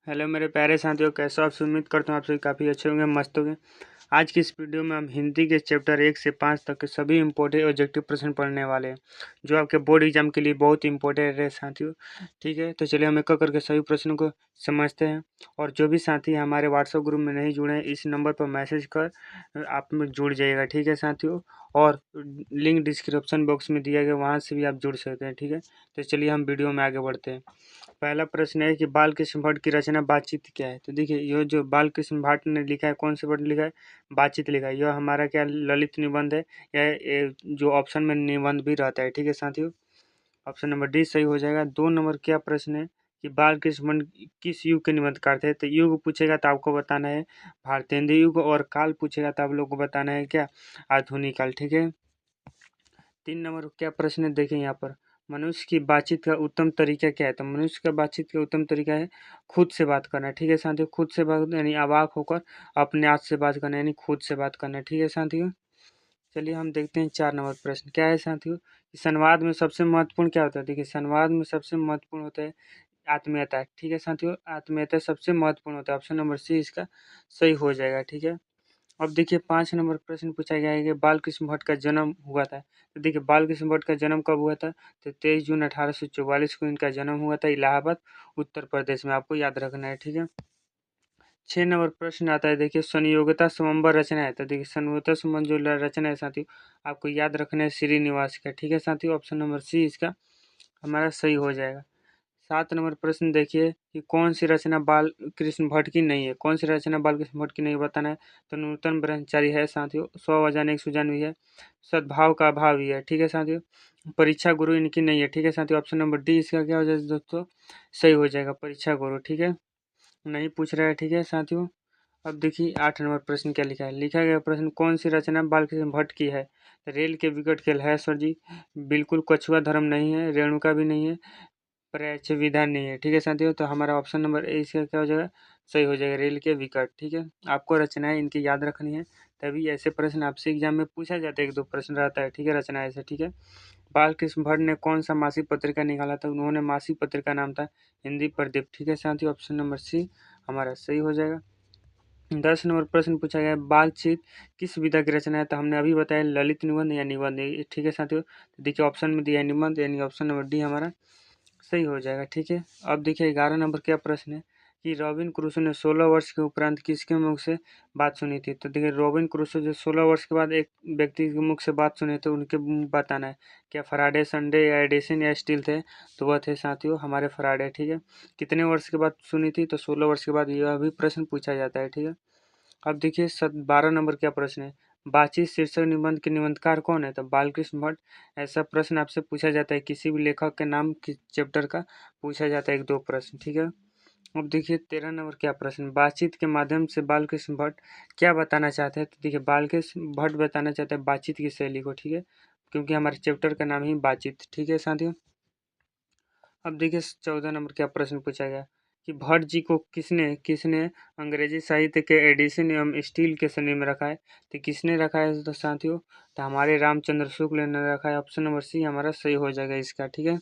Hello मेरे प्यारे साथियों, कैसे हो आप? उम्मीद करता हूँ आप सभी काफ़ी अच्छे होंगे, मस्त होंगे। आज की इस वीडियो में हम हिंदी के चैप्टर 1 से 5 तक के सभी इंपॉर्टेंट ऑब्जेक्टिव प्रश्न पढ़ने वाले हैं, जो आपके बोर्ड एग्जाम के लिए बहुत इंपॉर्टेंट है साथियों। ठीक है, तो चलिए हम एक एक करके सभी प्रश्नों को समझते हैं। और जो भी साथी हमारे व्हाट्सएप ग्रुप में नहीं जुड़े हैं, इस नंबर पर मैसेज कर आप में जुड़ जाइएगा। ठीक है साथियों, और लिंक डिस्क्रिप्शन बॉक्स में दिया गया, वहाँ से भी आप जुड़ सकते हैं। ठीक है, तो चलिए हम वीडियो में आगे बढ़ते हैं। पहला प्रश्न है कि बालकृष्ण भट्ट की रचना बातचीत क्या है? तो देखिए, यह जो बालकृष्ण भट्ट ने लिखा है, कौन से भट्ट लिखा है? बातचीत लिखा है। यह हमारा क्या ललित निबंध है, या जो ऑप्शन में निबंध भी रहता है। ठीक है साथियों, ऑप्शन नंबर डी सही हो जाएगा। 2 नंबर क्या प्रश्न है कि बालकृष्ण भट्ट किस युग के निबंधकार थे? तो युग पूछेगा तो आपको बताना है भारतेंद्र युग, और काल पूछेगा तो आप लोग को बताना है क्या? आधुनिक काल। ठीक है। 3 नंबर क्या प्रश्न है, देखें यहाँ पर, मनुष्य की बातचीत का उत्तम तरीका क्या है? तो मनुष्य का बातचीत का उत्तम तरीका है खुद से बात करना। ठीक है साथियों, खुद से बात यानी अवाक होकर अपने आप से बात करना, यानी खुद से बात करना। ठीक है साथियों, चलिए हम देखते हैं 4 नंबर प्रश्न क्या है साथियों, कि संवाद में सबसे महत्वपूर्ण क्या होता है? देखिए, संवाद में सबसे महत्वपूर्ण होता है आत्मीयता। ठीक है साथियों, आत्मीयता सबसे महत्वपूर्ण होता है। ऑप्शन नंबर सी इसका सही हो जाएगा। ठीक है, अब देखिए 5 नंबर प्रश्न पूछा गया है कि बालकृष्ण भट्ट का जन्म हुआ था। तो देखिए, बालकृष्ण भट्ट का जन्म कब हुआ था? तो 23 जून 1844 को इनका जन्म हुआ था, इलाहाबाद उत्तर प्रदेश में। आपको याद रखना है। ठीक है, 6 नंबर प्रश्न आता है, देखिए, संयोगता स्वयंवर रचना है। तो देखिए, संयोगता संबंध जो रचना है साथियों, आपको याद रखना है श्रीनिवास का। ठीक है साथियों, ऑप्शन नंबर सी इसका हमारा सही हो जाएगा। 7 नंबर प्रश्न देखिए कि कौन सी रचना बाल कृष्ण भट्ट की नहीं है? कौन सी रचना बाल कृष्ण भट्ट की नहीं बताना है? तो नूतन ब्रह्मचारी है साथियों, 100 एक सुजान भी है, सद्भाव का अभाव भी है। ठीक है साथियों, परीक्षा गुरु इनकी नहीं है। ठीक है साथियों, ऑप्शन नंबर डी इसका क्या हो जाएगा दोस्तों? सही हो जाएगा, परीक्षा गुरु। ठीक है, नहीं पूछ रहा है। ठीक है साथियों, अब देखिए 8 नंबर प्रश्न क्या लिखा है। लिखा गया प्रश्न, कौन सी रचना बालकृष्ण भट्ट की है? तो रेल के विकट खेल है सर जी, बिल्कुल। कछुआ धर्म नहीं है, रेणुका भी नहीं है, पर्यायच विधान नहीं है। ठीक है साथियों, तो हमारा ऑप्शन नंबर ए इसका क्या हो जाएगा? सही हो जाएगा, रेल के विकट। ठीक है, आपको रचनाएं इनकी याद रखनी है, तभी ऐसे प्रश्न आपसे एग्जाम में पूछा जाता है। 1-2 प्रश्न रहता है। ठीक है, रचना ऐसे। ठीक है, बालकृष्ण भट्ट ने कौन सा मासिक पत्रिका निकाला था? उन्होंने मासिक पत्रिका नाम था हिंदी प्रदीप। ठीक है साथियों, ऑप्शन नंबर सी हमारा सही हो जाएगा। 10 नंबर प्रश्न पूछा गया है, बातचीत किस विधा की रचना है? तो हमने अभी बताया ललित निबंध या निबंध। ठीक है साथियों, तो देखिए ऑप्शन में दिया है निबंध, यानी ऑप्शन नंबर डी हमारा सही हो जाएगा। ठीक है, अब देखिए 11 नंबर क्या प्रश्न है कि रॉबिन क्रूसो ने 16 वर्ष के उपरांत किसके मुख से बात सुनी थी? तो देखिए, रॉबिन क्रूसो जो 16 वर्ष के बाद एक व्यक्ति के मुख से बात सुने थे, उनके बताना है क्या फराडे, संडे या एडिसन या स्टील थे? तो वह थे साथियों हमारे फराडे। ठीक है, कितने वर्ष के बाद सुनी थी? तो 16 वर्ष के बाद। यह भी प्रश्न पूछा जाता है। ठीक है, अब देखिए 12 नंबर क्या प्रश्न है, बातचीत शीर्षक निबंध के निबंधकार कौन है? तो बालकृष्ण भट्ट। ऐसा प्रश्न आपसे पूछा जाता है, किसी भी लेखक के नाम किस चैप्टर का पूछा जाता है, 1-2 प्रश्न। ठीक है, अब देखिए 13 नंबर क्या प्रश्न, बातचीत के माध्यम से बालकृष्ण भट्ट क्या बताना चाहते हैं? तो देखिए, बालकृष्ण भट्ट बताना चाहते हैं बातचीत की शैली को। ठीक है, क्योंकि हमारे चैप्टर का नाम ही बातचीत। ठीक है साथियों, अब देखिए 14 नंबर क्या प्रश्न पूछा गया कि भट्ट जी को किसने किसने अंग्रेजी साहित्य के एडिशन एवं स्टील के श्रेणी में रखा है? तो किसने रखा है तो साथियों? तो हमारे रामचंद्र शुक्ल ने रखा है। ऑप्शन नंबर सी हमारा सही हो जाएगा इसका। ठीक है,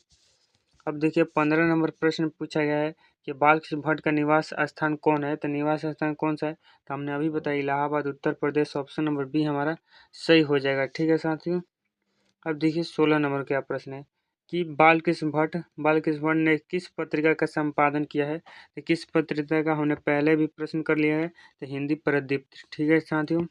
अब देखिए 15 नंबर प्रश्न पूछा गया है कि बालकृष्ण भट्ट का निवास स्थान कौन है? तो निवास स्थान कौन सा है? तो हमने अभी बताया Allahabad Uttar Pradesh. Option number B हमारा सही हो जाएगा। ठीक है साथियों, अब देखिए 16 नंबर क्या प्रश्न है कि बालकृष्ण भट्ट ने किस पत्रिका का संपादन किया है? तो किस पत्रिका का हमने पहले भी प्रश्न कर लिया है, तो हिंदी प्रदीप्त। ठीक है साथियों,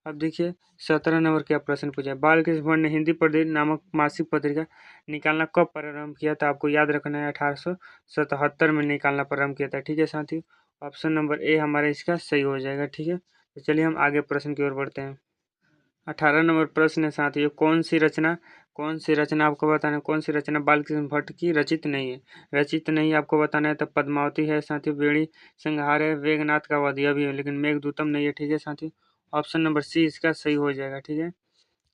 अब देखिए 17 नंबर क्या प्रश्न पूछा है, बालकृष्ण भट्ट ने हिंदी प्रदीप्त नामक मासिक पत्रिका निकालना कब प्रारंभ किया था? आपको याद रखना है 1877 में निकालना प्रारंभ किया था। ठीक है साथियों, ऑप्शन नंबर ए हमारा इसका सही हो जाएगा। ठीक है, तो चलिए हम आगे प्रश्न की ओर बढ़ते हैं। 18 नंबर प्रश्न है साथियों, कौन सी रचना आपको बताना है, कौन सी रचना बालकृष्ण भट्ट की रचित नहीं है? रचित नहीं आपको बताना है, तो पद्मावती है साथियों, बेड़ी संहार है, वेगनाथ का वध भी है, लेकिन मेघदूतम नहीं है। ठीक है साथियों, ऑप्शन नंबर सी इसका सही हो जाएगा। ठीक है,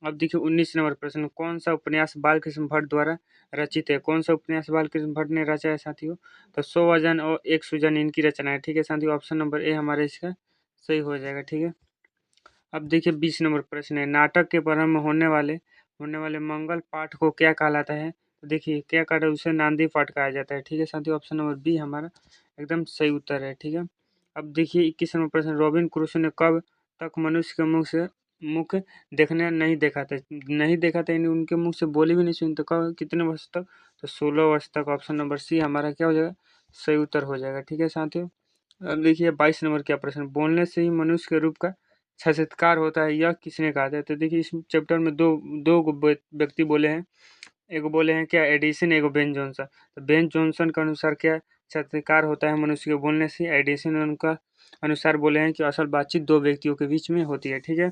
अब देखिए 19 नंबर प्रश्न, कौन सा उपन्यास बालकृष्ण भट्ट द्वारा रचित है? कौन सा उपन्यास बालकृष्ण भट्ट ने रचा है साथियों? तो 100 और एक सुजन इनकी रचना है। ठीक है साथियों, ऑप्शन नंबर ए हमारा इसका सही हो जाएगा। ठीक है, अब देखिए 20 नंबर प्रश्न है, नाटक के प्रारंभ में होने वाले मंगल पाठ को क्या कहलाता है? तो देखिए क्या काटा, उसे नांदी पाठ कहा जाता है। ठीक है साथियों, ऑप्शन नंबर बी हमारा एकदम सही उत्तर है। ठीक है, अब देखिए 21 नंबर प्रश्न, रॉबिन क्रूसो ने कब तक मनुष्य के मुख देखने नहीं देखा था, यानी उनके मुख से बोली भी नहीं सुनी, तो कब कितने वर्ष तक, तो 16 वर्ष तक। ऑप्शन नंबर सी हमारा क्या हो जाएगा, सही उत्तर हो जाएगा। ठीक है साथियों, अब देखिए 22 नंबर क्या प्रश्न, बोलने से ही मनुष्य के रूप का साक्षात्कार होता है, यह किसने कहा था। तो देखिए इस चैप्टर में दो दो व्यक्ति बोले हैं, एगो बोले हैं क्या एडिसन, एगो बेन जॉनसन। तो बेन जॉनसन के अनुसार क्या साक्षात्कार होता है मनुष्य के बोलने से, एडिसन उनका अनुसार बोले हैं कि असल बातचीत दो व्यक्तियों के बीच में होती है। ठीक है,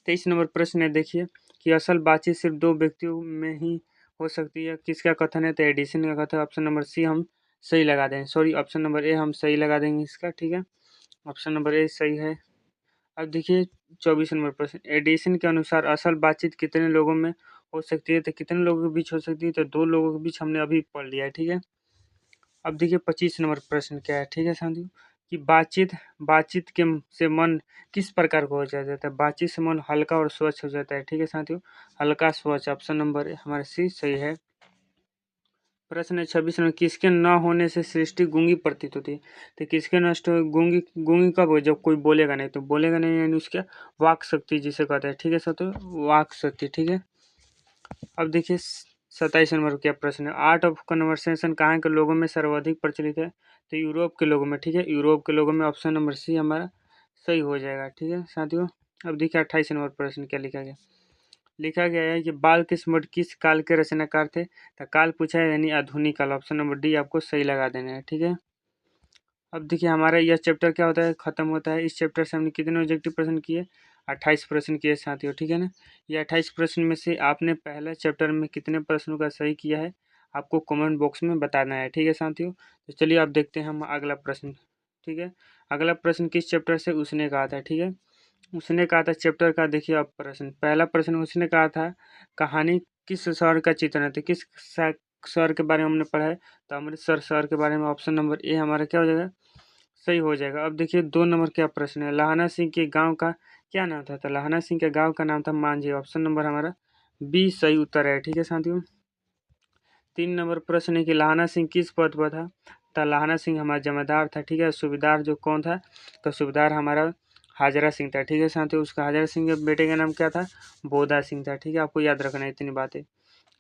23 नंबर प्रश्न है, देखिए कि असल बातचीत सिर्फ दो व्यक्तियों में ही हो सकती है, किसका कथन है, तो एडिसन का कथन। ऑप्शन नंबर सी हम सही लगा देंगे, सॉरी ऑप्शन नंबर ए हम सही लगा देंगे इसका। ठीक है, ऑप्शन नंबर ए सही है। अब देखिए 24 नंबर प्रश्न, एडिसन के अनुसार असल बातचीत कितने लोगों में हो सकती है, तो कितने लोगों के बीच हो सकती है, तो दो लोगों के बीच, हमने अभी पढ़ लिया है। ठीक है, अब देखिए 25 नंबर प्रश्न क्या है। ठीक है साथियों, कि बातचीत बातचीत के से मन किस प्रकार को हो जाता है, बातचीत से मन हल्का और स्वच्छ हो जाता है। ठीक है साथियों, हल्का स्वच्छ, ऑप्शन नंबर हमारा सी सही है। प्रश्न है 26 नंबर, किसके न होने से सृष्टि गूंगी प्रतीत होती है, तो किसके नष्ट गूंगी गूंगी कब हो, जब कोई बोलेगा नहीं, तो बोलेगा नहीं यानी उसके वाक शक्ति जिसे कहते हैं। ठीक है साथियों, वाक शक्ति। ठीक है, अब देखिए 27 नंबर क्या प्रश्न है, आर्ट ऑफ कन्वर्सेशन कहाँ के लोगों में सर्वाधिक प्रचलित है, तो यूरोप के लोगों में। ठीक है, यूरोप के लोगों में, ऑप्शन नंबर सी हमारा सही हो जाएगा। ठीक है साथियों, अब देखिए 28 नंबर प्रश्न क्या लिखा गया है कि बालकृष्ण किस काल के रचनाकार थे, तो काल पूछा है यानी आधुनिक काल, ऑप्शन नंबर डी आपको सही लगा देना है। ठीक है, अब देखिए हमारा यह चैप्टर क्या होता है, खत्म होता है। इस चैप्टर से हमने कितने ऑब्जेक्टिव प्रश्न किए, 28 प्रश्न किए साथियों। ठीक है ना, ये 28 प्रश्न में से आपने पहले चैप्टर में कितने प्रश्नों का सही किया है, आपको कमेंट बॉक्स में बताना है। ठीक है साथियों, तो चलिए आप देखते हैं हम अगला प्रश्न। ठीक है, अगला प्रश्न किस चैप्टर से उसने कहा था। ठीक है, उसने कहा था चैप्टर का, देखिए आप प्रश्न, पहला प्रश्न उसने कहा था कहानी किस शहर का चित्रण है, तो किस शहर के बारे में हमने पढ़ा है, तो अमृतसर शहर के बारे में। ऑप्शन नंबर ए हमारा क्या हो जाएगा, सही हो जाएगा। अब देखिए 2 नंबर क्या प्रश्न है, लाहना सिंह के गांव का क्या नाम था, तो लाहना सिंह के गांव का नाम था मांझी, ऑप्शन नंबर हमारा बी सही उत्तर है। ठीक है साथियों, 3 नंबर प्रश्न है कि लाहना सिंह किस पद पर था, तो लाहना सिंह हमारा जमादार था। ठीक है, सूबेदार जो कौन था, तो सूबेदार हमारा हाजरा सिंह था। ठीक है साथियों, उसका हाजरा सिंह के बेटे का नाम क्या था, बोधा सिंह था। ठीक है, आपको याद रखना है इतनी बातें।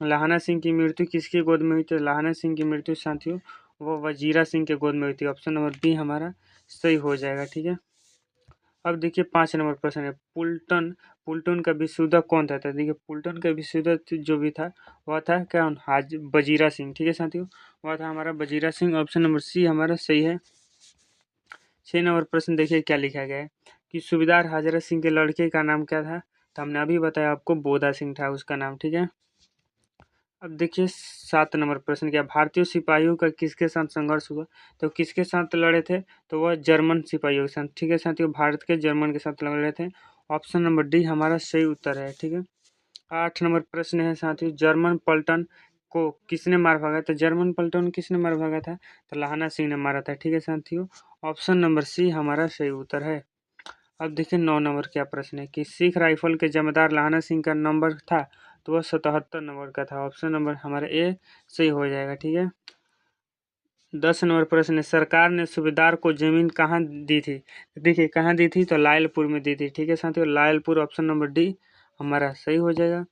लाहना सिंह की मृत्यु किसकी गोद में हुई थी, लाहना सिंह की मृत्यु साथियों वो वजीरा सिंह के गोद में हुई थी, ऑप्शन नंबर बी हमारा सही हो जाएगा। ठीक है, अब देखिए 5 नंबर प्रश्न है, पुल्टन पुल्टन का विशुद्धक कौन था, तो देखिए पुल्टन का विशुद्धक जो भी था वह था क्या, हाज वजीरा सिंह। ठीक है साथियों, वह था हमारा Wazira Singh, option number C हमारा सही है। 6 नंबर प्रश्न देखिए क्या लिखा गया है कि सूबेदार हाजरा सिंह के लड़के का नाम क्या था, तो हमने अभी बताया आपको बोधा सिंह था उसका नाम। ठीक है, अब देखिए 7 नंबर प्रश्न क्या, भारतीय सिपाहियों का किसके साथ संघर्ष हुआ, तो किसके साथ लड़े थे, तो वह जर्मन सिपाहियों के साथ। ठीक है साथियों, भारत के जर्मन के साथ लड़ रहे थे, ऑप्शन नंबर डी हमारा सही उत्तर है। ठीक है, 8 नंबर प्रश्न है साथियों, जर्मन पलटन को किसने मार भागा, तो जर्मन पलटन किसने मार भागा था, तो लाहना सिंह ने मारा था। ठीक है साथियों, ऑप्शन नंबर सी हमारा सही उत्तर है। अब देखिए 9 नंबर क्या प्रश्न है कि सिख राइफल के जमादार लाहना सिंह का नंबर था, तो वह 77 नंबर का था, ऑप्शन नंबर हमारा ए सही हो जाएगा। ठीक है, 10 नंबर प्रश्न है, सरकार ने सूबेदार को जमीन कहाँ दी थी, देखिए कहाँ दी थी, तो लायलपुर में दी थी। ठीक है साथियों, लायलपुर, ऑप्शन नंबर डी हमारा सही हो जाएगा।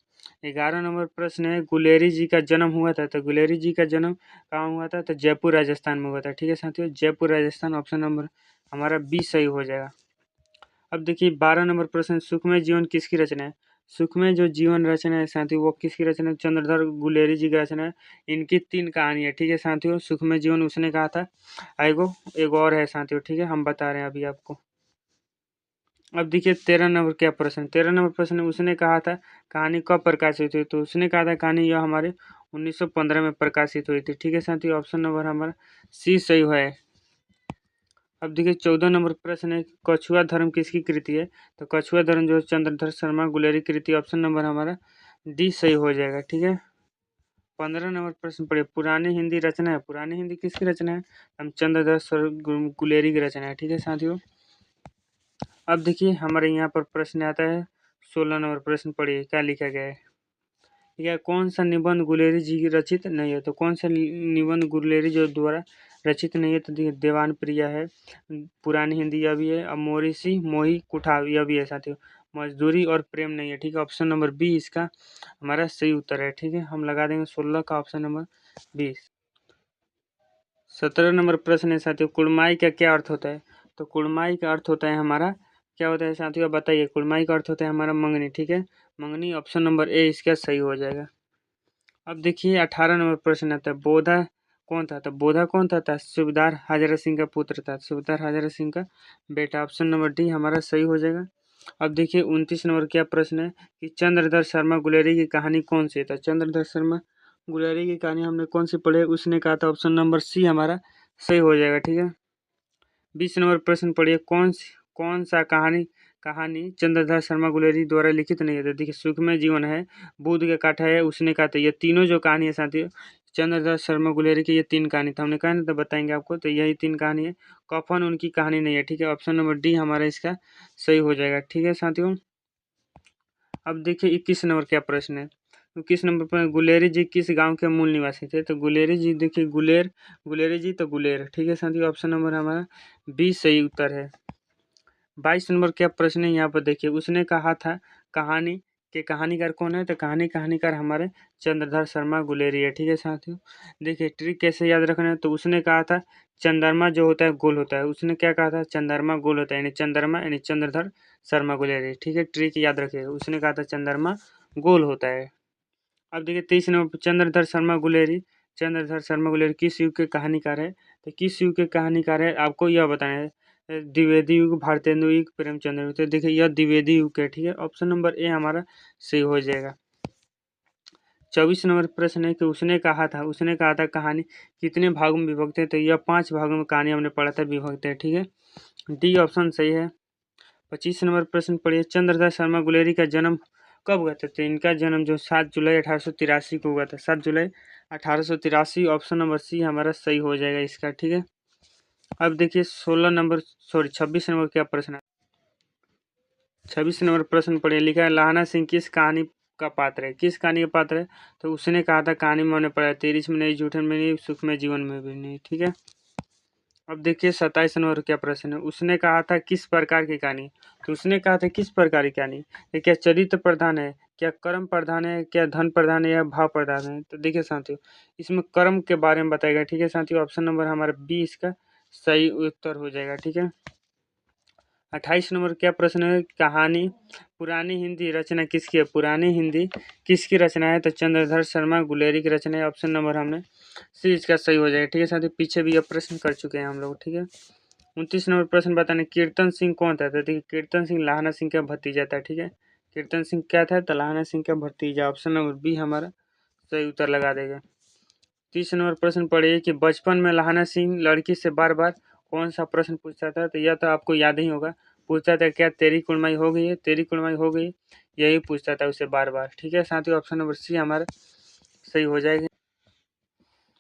11 नंबर प्रश्न है, गुलेरी जी का जन्म हुआ था, तो गुलेरी जी का जन्म कहाँ हुआ था, तो जयपुर राजस्थान में हुआ था। ठीक है साथियों, जयपुर राजस्थान, ऑप्शन नंबर हमारा बी सही हो जाएगा। अब देखिए 12 नंबर प्रश्न, सुखमय जीवन किसकी रचना है, सुखमय जो जीवन रचना है साथियों वो किसकी रचना है, चंद्रधर गुलेरी जी की रचना है। इनकी 3 कहानी है। ठीक है साथियों, सुखमय जीवन उसने कहा था, एगो और है साथियों। ठीक है, हम बता रहे हैं अभी आपको। अब देखिए 13 नंबर क्या प्रश्न, 13 नंबर प्रश्न उसने कहा था कहानी कब प्रकाशित हुई, तो उसने कहा था कहानी यह हमारे 1915 में प्रकाशित हुई थी। ठीक है साथियों, ऑप्शन नंबर हमारा सी सही है। अब देखिए 14 नंबर प्रश्न है, कछुआ धर्म किसकी कृति है, तो कछुआ धर्म जो है चंद्रधर शर्मा गुलेरी की कृति, ऑप्शन नंबर हमारा डी सही हो जाएगा। ठीक है, 15 नंबर प्रश्न पढ़िए, पुरानी हिंदी रचना है, पुरानी हिंदी किसकी रचना है, हम चंद्रधर गुलेरी की रचना है। ठीक है साथियों, अब देखिए हमारे यहाँ पर प्रश्न आता है 16 नंबर प्रश्न पढ़िए क्या लिखा गया है ठीक है। कौन सा निबंध गुलेरी जी की रचित नहीं है, तो कौन सा निबंध गुलेरी जो द्वारा रचित नहीं है, तो देखिए देवान प्रिया है, पुरानी हिंदी यह भी है, अब मोरिसी मोही कुठाव यह भी है साथियों, मजदूरी और प्रेम नहीं है। ठीक है, ऑप्शन नंबर बी इसका हमारा सही उत्तर है। ठीक है, हम लगा देंगे 16 का ऑप्शन नंबर बी। 17 नंबर प्रश्न है साथियों, कुड़माई का क्या अर्थ होता है, तो कुड़माई का अर्थ होता है हमारा क्या होता है साथियों, आप बताइए। कुड़माई का अर्थ होता है हमारा मंगनी। ठीक है, मंगनी ऑप्शन नंबर ए इसका सही हो जाएगा। अब देखिए 18 नंबर प्रश्न आता है, बोधा कौन था, तो बोधा कौन था, सूबेदार हाजरा सिंह का पुत्र था, सूबेदार हाजरा सिंह का बेटा, ऑप्शन नंबर डी हमारा सही हो जाएगा। अब देखिए 29 नंबर क्या प्रश्न है कि चंद्रधर शर्मा गुलेरी की कहानी कौन सी था, चंद्रधर शर्मा गुलेरी की कहानी हमने कौन सी पढ़ी, उसने कहा था ऑप्शन नंबर सी हमारा सही हो जाएगा। ठीक है, 20 नंबर प्रश्न पढ़िए, कौन सा कहानी कहानी चंद्रधर शर्मा गुलेरी द्वारा लिखित नहीं है, तो देखिए सुखमय जीवन है, बूंद का कांटा है, उसने कहा था, ये तीनों जो कहानी है साथियों चंद्रधर शर्मा गुलेरी की, ये 3 कहानी था, हमने कहा ना तो बताएंगे आपको, तो यही 3 कहानी है, कफन उनकी कहानी नहीं है। ठीक है, ऑप्शन नंबर डी हमारा इसका सही हो जाएगा। ठीक है साथियों, अब देखिए 21 नंबर क्या प्रश्न है, 21 नंबर पर गुलेरी जी किस गांव के मूल निवासी थे, तो गुलेरी जी देखिए गुलेरी जी तो गुलेर। ठीक है साथियों, ऑप्शन नंबर हमारा बी सही उत्तर है। 22 नंबर क्या प्रश्न है यहाँ पर देखिए, उसने कहा था कहानी के कहानीकार कौन है, तो कहानीकार हमारे चंद्रधर शर्मा गुलेरी है। ठीक है साथियों, देखिए ट्रिक कैसे याद रखना है, तो उसने कहा था चंद्रमा जो होता है गोल होता है, उसने क्या कहा था चंद्रमा गोल होता है, यानी चंद्रमा यानी चंद्रधर शर्मा गुलेरी। ठीक है, ट्रिक याद रखिए, उसने कहा था चंद्रमा गोल होता है। अब देखिए 23 नंबर चंद्रधर शर्मा गुलेरी किस युग के कहानीकार है, तो किस युग के कहानीकार है आपको यह बताना है, द्विवेदी युग, भारतेंदु युग, प्रेमचंद्र युग, तो देखिए यह द्विवेदी युग है। ठीक है, ऑप्शन नंबर ए हमारा सही हो जाएगा। 24 नंबर प्रश्न है कि उसने कहा था कहानी कितने भागों में विभक्त है, तो यह 5 भागों में कहानी हमने पढ़ा था विभक्त है। ठीक है, डी ऑप्शन सही है। 25 नंबर प्रश्न पढ़िए, चंद्रधर शर्मा गुलेरी का जन्म कब हुआ था, तो इनका जन्म जो 7 जुलाई 1883 को हुआ था, 7 जुलाई 1883, ऑप्शन नंबर सी हमारा सही हो जाएगा इसका। ठीक है, अब देखिए 26 नंबर क्या प्रश्न है, 26 नंबर प्रश्न पढ़िए, लिखा है लाहना सिंह किस कहानी का पात्र है, किस कहानी का पात्र है, तो उसने कहा था कहानी में हमने पढ़ा, तेरी इसमें नहीं, झूठन में नहीं, सुख में जीवन में भी नहीं। ठीक है, अब देखिए 27 नंबर क्या प्रश्न है, उसने कहा था किस प्रकार की कहानी, तो उसने कहा था किस प्रकार की कहानी, ये क्या चरित्र प्रधान है, क्या कर्म प्रधान है, क्या धन प्रधान है, या भाव प्रधान है, तो देखिए साथियों इसमें कर्म के बारे में बताएगा। ठीक है साथियों, ऑप्शन नंबर हमारा बी इसका सही उत्तर हो जाएगा। ठीक है, 28 नंबर क्या प्रश्न है, कहानी पुरानी हिंदी रचना किसकी है, पुरानी हिंदी किसकी रचना है, तो चंद्रधर शर्मा गुलेरी की रचना है, ऑप्शन नंबर हमने सी इसका सही हो जाएगा। ठीक है साथियों, पीछे भी यह प्रश्न कर चुके हैं हम लोग। ठीक है, 29 नंबर प्रश्न बताने, कीर्तन सिंह कौन था, तो देखिए कीर्तन सिंह लाहना सिंह का भतीजा था। ठीक है, कीर्तन सिंह क्या था, तो लाहना सिंह का भतीजा, ऑप्शन नंबर बी हमारा सही उत्तर लगा देगा। 30 नंबर प्रश्न पढ़िए कि बचपन में लाहना सिंह लड़की से बार बार कौन सा प्रश्न पूछता था, तो यह तो आपको याद ही होगा, पूछता था क्या तेरी कुड़माई हो गई है, तेरी कुड़माई हो गई, यही पूछता था उसे बार बार। ठीक है साथियों, ऑप्शन नंबर सी हमारा सही हो जाएगा।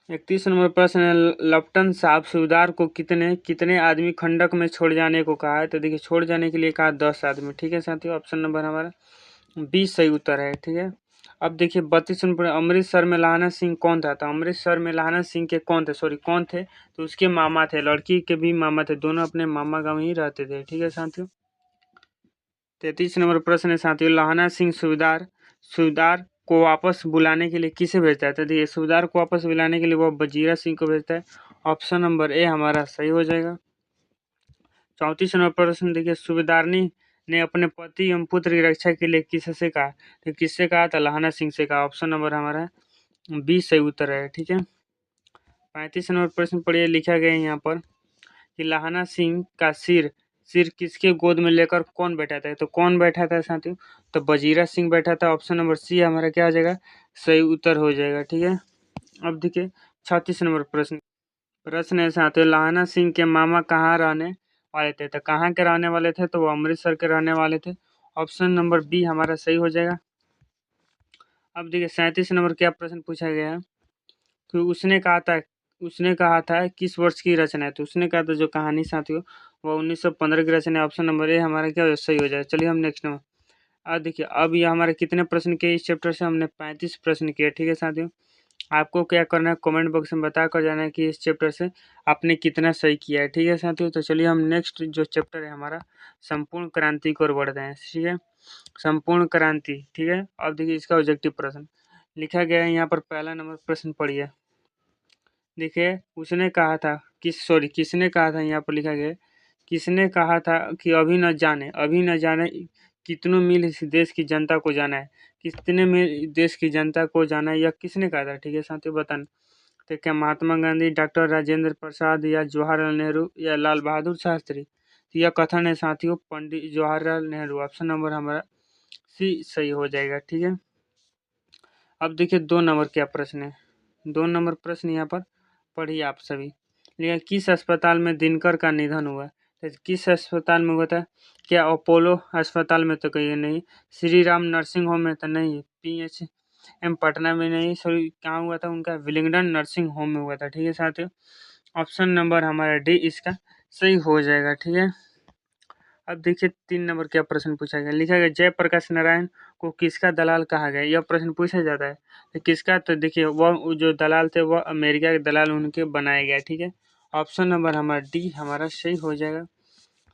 31 नंबर प्रश्न है, लपटन साहब सूबेदार को कितने कितने आदमी खंडक में छोड़ जाने को कहा है, तो देखिए छोड़ जाने के लिए कहा 10 आदमी। ठीक है साथियों, ऑप्शन नंबर हमारा 20 सही उत्तर है। ठीक है, अब देखिए 32 नंबर, अमृतसर में लाहना सिंह कौन था, तो अमृतसर में लाहना सिंह के कौन थे, तो उसके मामा थे, लड़की के भी मामा थे, दोनों अपने मामा गाँव ही रहते थे। ठीक है साथियों, 33 नंबर प्रश्न है साथियों, लाहना सिंह सूबेदार को वापस बुलाने के लिए किसे भेजता है, तो देखिए सूबेदार को वापस बुलाने के लिए वो वजीरा सिंह को भेजता है, ऑप्शन नंबर ए हमारा सही हो जाएगा। 34 नंबर प्रश्न देखिए, सूबेदारनी ने अपने पति एवं पुत्र की रक्षा के लिए किससे कहा, तो किससे कहा, तो लाहना सिंह से कहा, ऑप्शन नंबर हमारा बी सही उत्तर है। ठीक है, 35 नंबर प्रश्न पढ़िए, लिखा गया है यहाँ पर कि लाहना सिंह का सिर सिर किसके गोद में लेकर कौन बैठा था, तो कौन बैठा था साथियों, तो वजीरा सिंह बैठा था, ऑप्शन नंबर सी हमारा क्या हो जाएगा सही उत्तर हो जाएगा। ठीक है, अब देखिए 36 नंबर प्रश्न है साथियों, लाहना सिंह के मामा कहाँ रहने वाले थे, तो कहाँ के रहने वाले थे, तो वो अमृतसर के रहने वाले थे, ऑप्शन नंबर बी हमारा सही हो जाएगा। अब देखिए 37 नंबर क्या प्रश्न पूछा गया है कि उसने कहा था किस वर्ष की रचना है, तो उसने कहा था जो कहानी साथियों वो 1915 की रचना है, ऑप्शन नंबर ए हमारा क्या सही हो जाए। चलिए हम नेक्स्ट नंबर अब देखिए, अब ये हमारे कितने प्रश्न किए इस चैप्टर से? हमने 35 प्रश्न किए। ठीक है साथियों, आपको क्या करना है, कमेंट बॉक्स में बता कर जाना है कि इस चैप्टर से आपने कितना सही किया है। ठीक है साथियों, तो चलिए हम नेक्स्ट जो चैप्टर है हमारा संपूर्ण क्रांति की ओर बढ़ते हैं। ठीक है, संपूर्ण क्रांति। ठीक है, अब देखिए इसका ऑब्जेक्टिव प्रश्न लिखा गया है यहाँ पर। पहला नंबर प्रश्न पढ़िए। देखिए, उसने कहा था किसने कहा था, यहाँ पर लिखा गया है, किसने कहा था कि अभी न जाने कितनों मील इस देश की जनता को जाना है। कितने मील देश की जनता को जाना है, यह किसने कहा था? ठीक है साथियों, बताना। तो क्या महात्मा गांधी, डॉक्टर राजेंद्र प्रसाद, या जवाहरलाल नेहरू, या लाल बहादुर शास्त्री? तो यह कथन है साथियों पंडित जवाहरलाल नेहरू। ऑप्शन नंबर हमारा सी सही हो जाएगा। ठीक है, अब देखिए 2 नंबर क्या प्रश्न है। 2 नंबर प्रश्न यहाँ पर पढ़िए आप सभी। लिखा, किस अस्पताल में दिनकर का निधन हुआ? तो किस अस्पताल में हुआ था? क्या अपोलो अस्पताल में? तो कहिए नहीं। श्री राम नर्सिंग होम में? तो नहीं। PHM पटना में नहीं। सॉरी, कहाँ हुआ था उनका? विलिंगडन नर्सिंग होम में हुआ था। ठीक है साथियों, ऑप्शन नंबर हमारा डी इसका सही हो जाएगा। ठीक है, अब देखिए 3 नंबर क्या प्रश्न पूछा गया। लिखा गया, जयप्रकाश नारायण को किसका दलाल कहा गया? यह प्रश्न पूछा जाता है। तो किसका? तो देखिए वह जो दलाल थे वह अमेरिका के दलाल उनके बनाए गए। ठीक है, ऑप्शन नंबर हमारा डी हमारा सही हो जाएगा।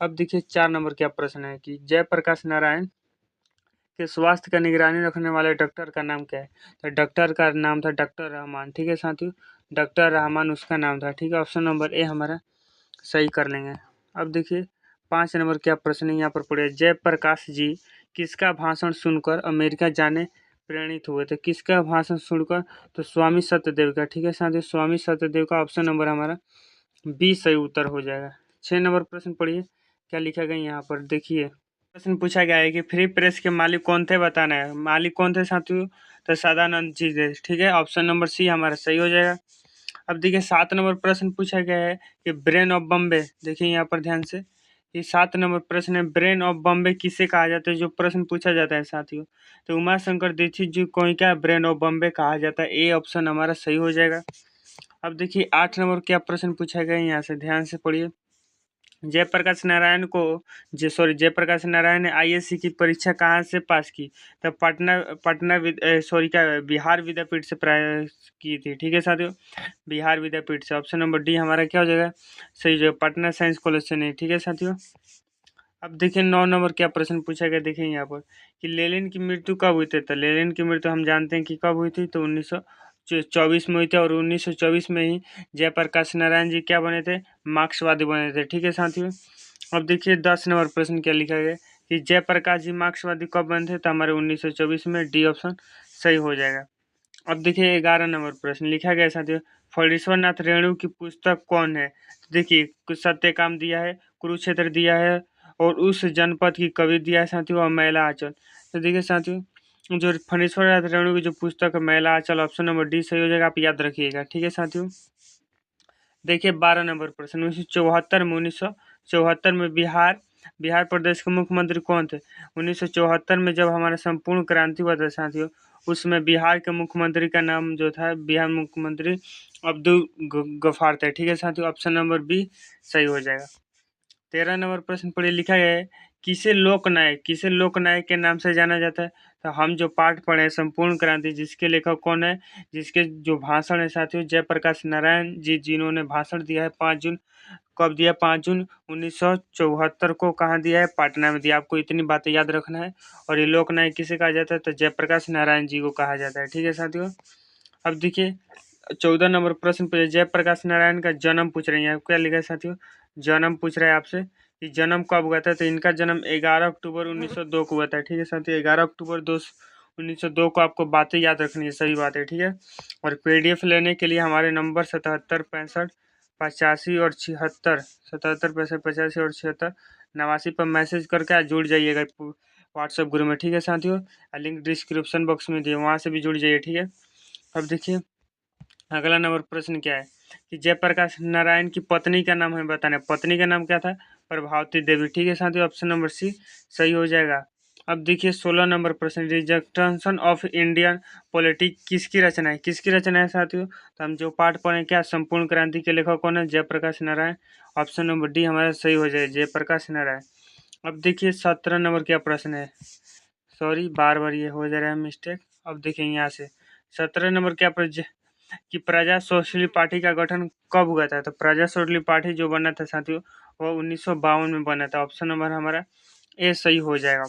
अब देखिए 4 नंबर क्या प्रश्न है कि जयप्रकाश नारायण के स्वास्थ्य का निगरानी रखने वाले डॉक्टर का नाम क्या है? तो डॉक्टर का नाम था डॉक्टर रहमान। ठीक है साथियों, डॉक्टर रहमान उसका नाम था। ठीक है, ऑप्शन नंबर ए हमारा सही कर लेंगे। अब देखिए 5 नंबर क्या प्रश्न है यहाँ पर पढ़े। जयप्रकाश जी किसका भाषण सुनकर अमेरिका जाने प्रेरित हुए थे? किसका भाषण सुनकर? तो स्वामी सत्यदेव का। ठीक है साथियों, स्वामी सत्यदेव का। ऑप्शन नंबर हमारा बी सही उत्तर हो जाएगा। 6 नंबर प्रश्न पढ़िए, क्या लिखा गया यहाँ पर देखिए। प्रश्न पूछा गया है कि फ्री प्रेस के मालिक कौन थे, बताना है। मालिक कौन थे साथियों? तो सदानंद जी थे। ठीक है, ऑप्शन नंबर सी हमारा सही हो जाएगा। अब देखिए 7 नंबर प्रश्न पूछा गया है कि ब्रेन ऑफ बॉम्बे, देखिए यहाँ पर ध्यान से, ये 7 नंबर प्रश्न है, ब्रेन ऑफ बॉम्बे किसे कहा जाता है? जो प्रश्न पूछा जाता है साथियों, तो उमा शंकर दीक्षित जी को क्या ब्रेन ऑफ बॉम्बे कहा जाता है? ए ऑप्शन हमारा सही हो जाएगा। अब देखिए 8 नंबर क्या प्रश्न पूछा गया है, यहाँ से ध्यान से पढ़िए। जयप्रकाश नारायण ने ISC की परीक्षा कहाँ से पास की? तो बिहार विद्यापीठ से की थी। ठीक है साथियों, बिहार विद्यापीठ से। ऑप्शन नंबर डी हमारा क्या हो जाएगा? सही जो पटना साइंस कॉलेज से नहीं। ठीक है साथियों, अब देखिए 9 नंबर क्या प्रश्न पूछा गया, देखिए यहाँ पर कि लेनिन की मृत्यु कब हुई थी? तो लेनिन की मृत्यु हम जानते हैं कि कब हुई थी, तो 1924 में हुई थी। और 1924 में ही जयप्रकाश नारायण जी क्या बने थे? मार्क्सवादी बने थे। ठीक है साथियों, अब देखिए 10 नंबर प्रश्न क्या लिखा गया कि जयप्रकाश जी मार्क्सवादी कब बने थे? तो हमारे 1924 में। डी ऑप्शन सही हो जाएगा। अब देखिए 11 नंबर प्रश्न लिखा गया साथियों, फणीश्वर नाथ रेणु की पुस्तक कौन है? तो देखिए कुछ सत्यकाम दिया है, कुरुक्षेत्र दिया है, और उस जनपद की कवि दिया है साथियों, और मैला आंचल। तो देखिए साथियों जो फणीश्वर नाथ रेणु की जो पुस्तक है मैला आंचल, ऑप्शन नंबर डी सही हो जाएगा, आप याद रखिएगा। ठीक है साथियों, देखिए 12 नंबर प्रश्न, 1974 में बिहार प्रदेश के मुख्यमंत्री कौन थे? 1974 में जब हमारा संपूर्ण क्रांति हुआ था साथियों, उसमें बिहार के मुख्यमंत्री का नाम जो था, बिहार मुख्यमंत्री अब्दुल गफ्फार थे। ठीक है साथियों, ऑप्शन नंबर बी सही हो जाएगा। 13 नंबर प्रश्न पर लिखा गया है, किसे लोकनायक के नाम से जाना जाता है? तो हम जो पाठ पढ़े हैं संपूर्ण क्रांति, जिसके लेखक कौन है, जिसके जो भाषण है साथियों, जयप्रकाश नारायण जी, जिन्होंने भाषण दिया है 5 जून, कब दिया? 5 जून 1974 को। कहाँ दिया है? पटना में दिया। आपको इतनी बातें याद रखना है। और ये लोकनायक किसे कहा जाता है? तो जयप्रकाश नारायण जी को कहा जाता है। ठीक है साथियों, अब देखिए 14 नंबर प्रश्न पे जयप्रकाश नारायण का जन्म पूछ रहे हैं। क्या लिखा है साथियों? जन्म पूछ रहा है आपसे कि जन्म कब हुआ था? तो इनका जन्म 11 अक्टूबर 1902 को हुआ था। ठीक है साथियों, 11 अक्टूबर 1902 को आपको बातें याद रखनी है, सही बात है। ठीक है, और PDF लेने के लिए हमारे नंबर 77 65 85 और 76, 77 65 85 और 76 89 पर मैसेज करके आज जुड़ जाइएगा व्हाट्सएप ग्रुप में। ठीक है साथियों, लिंक डिस्क्रिप्शन बॉक्स में दिए, वहाँ से भी जुड़ जाइए। ठीक है, अब देखिए अगला नंबर प्रश्न क्या है कि जयप्रकाश नारायण की पत्नी का नाम हमें बताना है। पत्नी का नाम क्या था? प्रभावती देवी। ठीक है साथियों, ऑप्शन नंबर सी सही हो जाएगा। अब देखिए 16 नंबर प्रश्न, रिजेक्शन ऑफ इंडियन पॉलिटिक्स किसकी रचना है? किसकी रचना है साथियों? तो हम जो पाठ पढ़े क्या, संपूर्ण क्रांति के लेखक कौन है? Jayaprakash Narayan. Option number D हमारा सही हो जाएगा, जयप्रकाश नारायण। अब देखिए 17 नंबर क्या प्रश्न है, सॉरी, बार बार ये हो जा रहा है मिस्टेक। अब देखेंगे यहाँ से 17 नंबर क्या कि प्रजा सोशलिस्टि पार्टी का गठन कब हुआ था। तो प्रजा सोशलिस्टि पार्टी जो बना था साथियों वो 1952 में बना था। ऑप्शन नंबर हमारा ए सही हो जाएगा।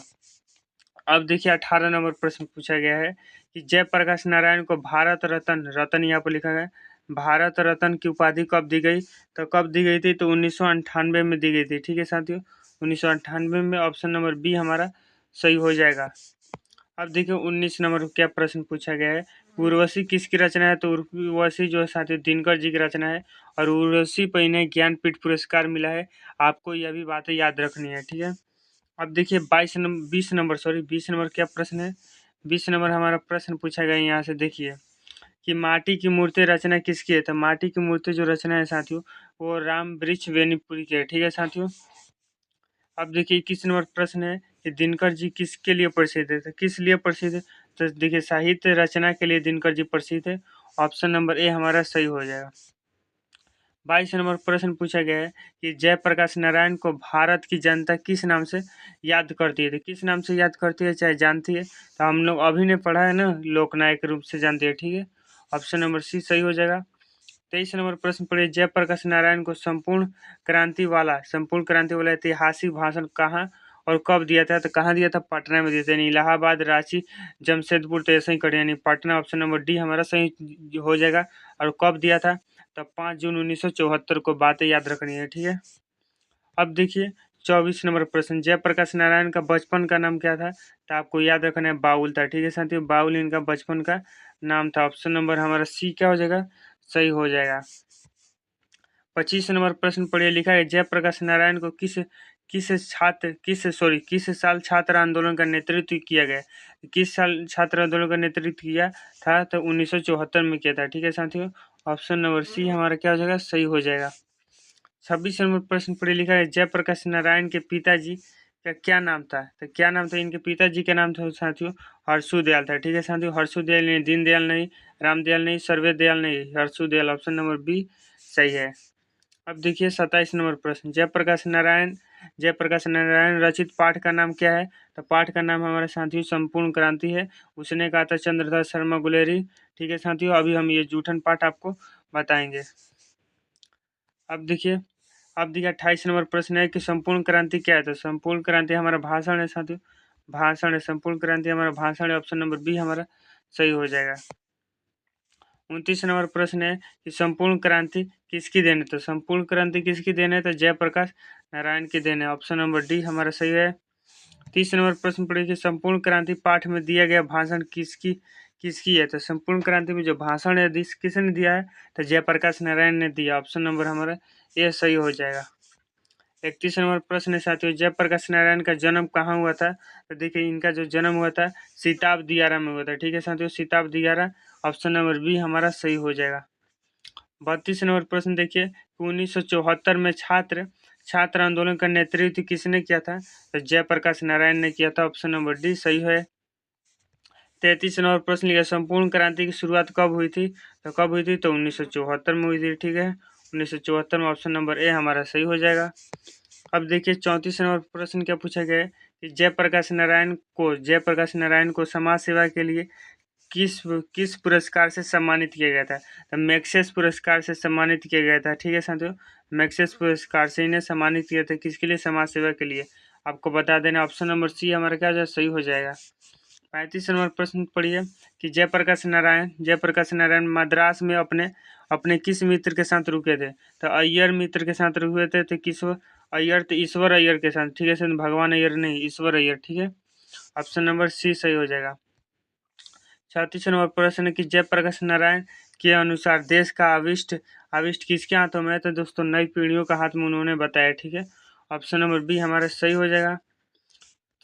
अब देखिए 18 नंबर प्रश्न पूछा गया है कि जयप्रकाश नारायण को भारत रत्न, रत्न यहाँ पर लिखा गया है, भारत रत्न की उपाधि कब दी गई। तो कब दी गई थी, तो 1998 में दी गई थी। ठीक है साथियों, 1998 में। ऑप्शन नंबर बी हमारा सही हो जाएगा। अब देखिए 19 नंबर क्या प्रश्न पूछा गया है, उर्वशी किसकी रचना है। तो उर्वशी जो है साथियों दिनकर जी की रचना है और उर्वशी पर इन्हें ज्ञानपीठ पुरस्कार मिला है। आपको यह भी बातें याद रखनी है, ठीक है। अब देखिए 20 नंबर क्या प्रश्न है। 20 नंबर हमारा प्रश्न पूछा गया है, यहाँ से देखिए कि माटी की मूर्ति रचना किसकी है। तो माटी की मूर्ति जो रचना है साथियों वो राम वृक्ष वेणीपुरी की है। ठीक है साथियों। अब देखिए 21 नंबर प्रश्न है कि दिनकर जी किसके लिए प्रसिद्ध है। तो किस लिए प्रसिद्ध है। तो देखिए साहित्य रचना के लिए दिनकर जी प्रसिद्ध है। ऑप्शन नंबर ए हमारा सही हो जाएगा। 22 नंबर प्रश्न पूछा गया है कि जयप्रकाश नारायण को भारत की जनता किस नाम से याद करती है। तो किस नाम से याद करती है चाहे जानती है। तो हम लोग अभी ने पढ़ा है ना, लोकनायक के रूप से जानती है। ठीक है, ऑप्शन नंबर सी सही हो जाएगा। 23 नंबर प्रश्न पढ़िए, जयप्रकाश नारायण को संपूर्ण क्रांति वाला ऐतिहासिक भाषण कहाँ और कब दिया था। तो कहाँ दिया था, पटना में दिया था। यानी इलाहाबाद, रांची, जमशेदपुर, तो ऐसे ही करें, यानी पटना। ऑप्शन नंबर डी हमारा सही हो जाएगा। और कब दिया था, तो 5 जून 1974 को। बातें याद रखनी है, ठीक है। अब देखिए 24 नंबर प्रश्न, जयप्रकाश नारायण का बचपन का नाम क्या था। तो आपको याद रखना है बाउल था। ठीक है साथियों, बाउल इनका बचपन का नाम था। ऑप्शन नंबर हमारा सी क्या हो जाएगा, सही हो जाएगा। 25 नंबर प्रश्न पढ़िए, लिखा है जयप्रकाश नारायण को किस साल छात्र आंदोलन का नेतृत्व किया गया। किस साल छात्र आंदोलन का नेतृत्व किया था। तो 1974 में किया था। ठीक है साथियों, ऑप्शन नंबर सी हमारा क्या हो जाएगा, सही हो जाएगा। 26 नंबर प्रश्न पढ़िए, लिखा है जयप्रकाश नारायण के पिताजी का क्या नाम था। तो क्या नाम था इनके पिताजी का नाम था साथियों, हर्षु दयाल था। ठीक है साथियों, हर्षु दयाल नहीं, दीनदयाल नहीं, रामदयाल नहीं, सर्वदयाल नहीं, Harshu Dayal. Option number B सही है। अब देखिए 27 नंबर प्रश्न, जयप्रकाश नारायण रचित पाठ का नाम क्या है। तो पाठ का नाम हमारे साथियों संपूर्ण क्रांति है। उसने कहा था चंद्रदास शर्मा गुलेरी। ठीक है साथियों, अभी हम ये जूठन पाठ आपको बताएंगे। अब देखिए 28 नंबर प्रश्न है कि संपूर्ण क्रांति क्या है। तो संपूर्ण क्रांति हमारा भाषण है साथियों, भाषण है। संपूर्ण क्रांति हमारा भाषण है। ऑप्शन नंबर बी हमारा सही हो जाएगा। 29 नंबर प्रश्न है कि संपूर्ण क्रांति किसकी देन है। तो संपूर्ण क्रांति किसकी देन है। तो जयप्रकाश नारायण की देन है। ऑप्शन नंबर डी हमारा सही है। 30 नंबर प्रश्न पढ़िए कि संपूर्ण क्रांति पाठ में दिया गया भाषण किसकी है। तो संपूर्ण क्रांति में जो भाषण है किसने दिया है। तो जयप्रकाश नारायण ने दिया। ऑप्शन नंबर हमारा ये सही हो जाएगा। 31 नंबर प्रश्न है साथियों, जयप्रकाश नारायण का जन्म कहाँ हुआ था। तो देखिए इनका जो जन्म हुआ था सीताब दियारा में हुआ था। ठीक है साथियों, सीताब दियारा। ऑप्शन नंबर बी हमारा सही हो जाएगा। 32 नंबर प्रश्न देखिए, 1974 में छात्र आंदोलन का नेतृत्व किसने किया था। तो जयप्रकाश नारायण ने किया था। ऑप्शन नंबर डी सही है। 33 नंबर प्रश्न लिखा, संपूर्ण क्रांति की शुरुआत कब हुई थी। तो कब हुई थी, तो 1974 में हुई थी। ठीक है, 1974 में। ऑप्शन नंबर ए हमारा सही हो जाएगा। अब देखिए 34 नंबर प्रश्न क्या पूछा गया है कि जयप्रकाश नारायण को समाज सेवा के लिए किस पुरस्कार से सम्मानित किया गया था। तो मैक्सेस पुरस्कार से सम्मानित किया गया था। ठीक है साथियों, मैक्सेस पुरस्कार से इन्हें सम्मानित किया था। किसके लिए, समाज सेवा के लिए। आपको बता देना ऑप्शन नंबर सी हमारा क्या जो सही हो जाएगा। 35 नंबर प्रश्न पढ़िए कि जयप्रकाश नारायण मद्रास में अपने किस मित्र के साथ रुके थे। तो अय्यर मित्र के साथ रुके थे। तो किस अय्यर, तो ईश्वर अय्यर के साथ। ठीक है सर, भगवान अय्यर नहीं, ईश्वर अय्यर। ठीक है, ऑप्शन नंबर सी सही हो जाएगा। 36 नंबर प्रश्न कि जयप्रकाश नारायण के अनुसार देश का अविष्ट किसके हाथों में है। तो दोस्तों नई पीढ़ियों का हाथ में उन्होंने बताया। ठीक है, ऑप्शन नंबर बी हमारा सही हो जाएगा।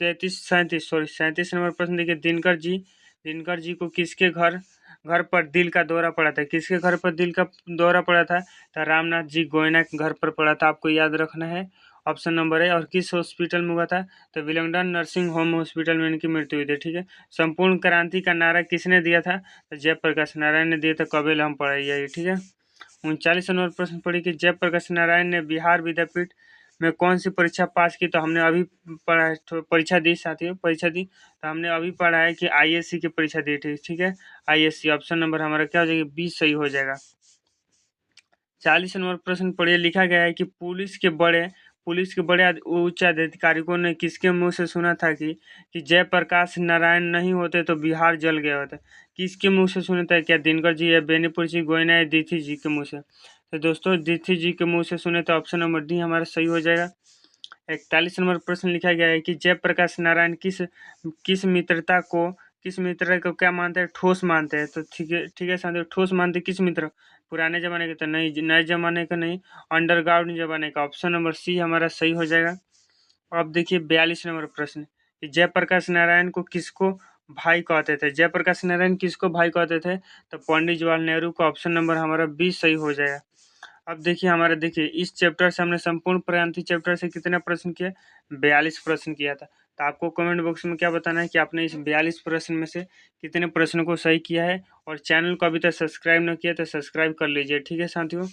37 नंबर प्रश्न देखिए, दिनकर जी को किसके घर पर दिल का दौरा पड़ा था। किसके घर पर दिल का दौरा पड़ा था। तो रामनाथ जी गोयना के घर पर पड़ा था। आपको याद रखना है। ऑप्शन नंबर है। और किस हॉस्पिटल में हुआ था। तो विलिंगडन नर्सिंग होम हॉस्पिटल में इनकी मृत्यु हुई थी। ठीक है, संपूर्ण क्रांति का नारा किसने दिया था। तो जयप्रकाश नारायण ने दिया था। कबीर हम पढ़ाई। ठीक है, 39 नंबर प्रश्न पढ़ी कि जयप्रकाश नारायण ने बिहार विद्यापीठ में कौन सी परीक्षा पास की, तो हमने अभी पढ़ा परीक्षा दी साथियों, परीक्षा दी तो हमने अभी पढ़ा है कि आईएससी की परीक्षा दी थी। ठीक है, आईएससी ऑप्शन नंबर हमारा क्या हो जाएगा, 20 सही हो जाएगा। 40 नंबर प्रश्न पढ़िए। लिखा गया है कि पुलिस के बड़े उच्च अधिकारियों ने किसके मुंह से सुना था कि जयप्रकाश नारायण नहीं होते तो बिहार जल गया होता। किसके मुंह से सुना था? क्या दिनकर जी या बेनीपुर जी, गोयना या दिथी जी के मुंह से? तो दोस्तों दिथी जी के मुंह से सुने तो ऑप्शन नंबर डी हमारा सही हो जाएगा। 41 नंबर प्रश्न लिखा गया है कि जयप्रकाश नारायण किस मित्र को क्या मानते हैं? ठोस मानते हैं। तो ठीक है साथियों, ठोस मानते किस मित्र? पुराने जमाने के तो नहीं, नए जमाने का नहीं, अंडरग्राउंड जमाने का। ऑप्शन नंबर सी हमारा सही हो जाएगा। अब देखिए 42 नंबर प्रश्न कि जयप्रकाश नारायण को किसको भाई कहते थे? जयप्रकाश नारायण किसको भाई कहते थे? तो पंडित जवाहरलाल नेहरू को। ऑप्शन नंबर हमारा 20 सही हो जाएगा। अब देखिए इस चैप्टर से हमने संपूर्ण प्रांतीय चैप्टर से कितने प्रश्न किए? 42 प्रश्न किया था। तो आपको कमेंट बॉक्स में क्या बताना है कि आपने इस 42 प्रश्न में से कितने प्रश्नों को सही किया है। और चैनल को अभी तक सब्सक्राइब न किया तो सब्सक्राइब कर लीजिए। ठीक है साथियों।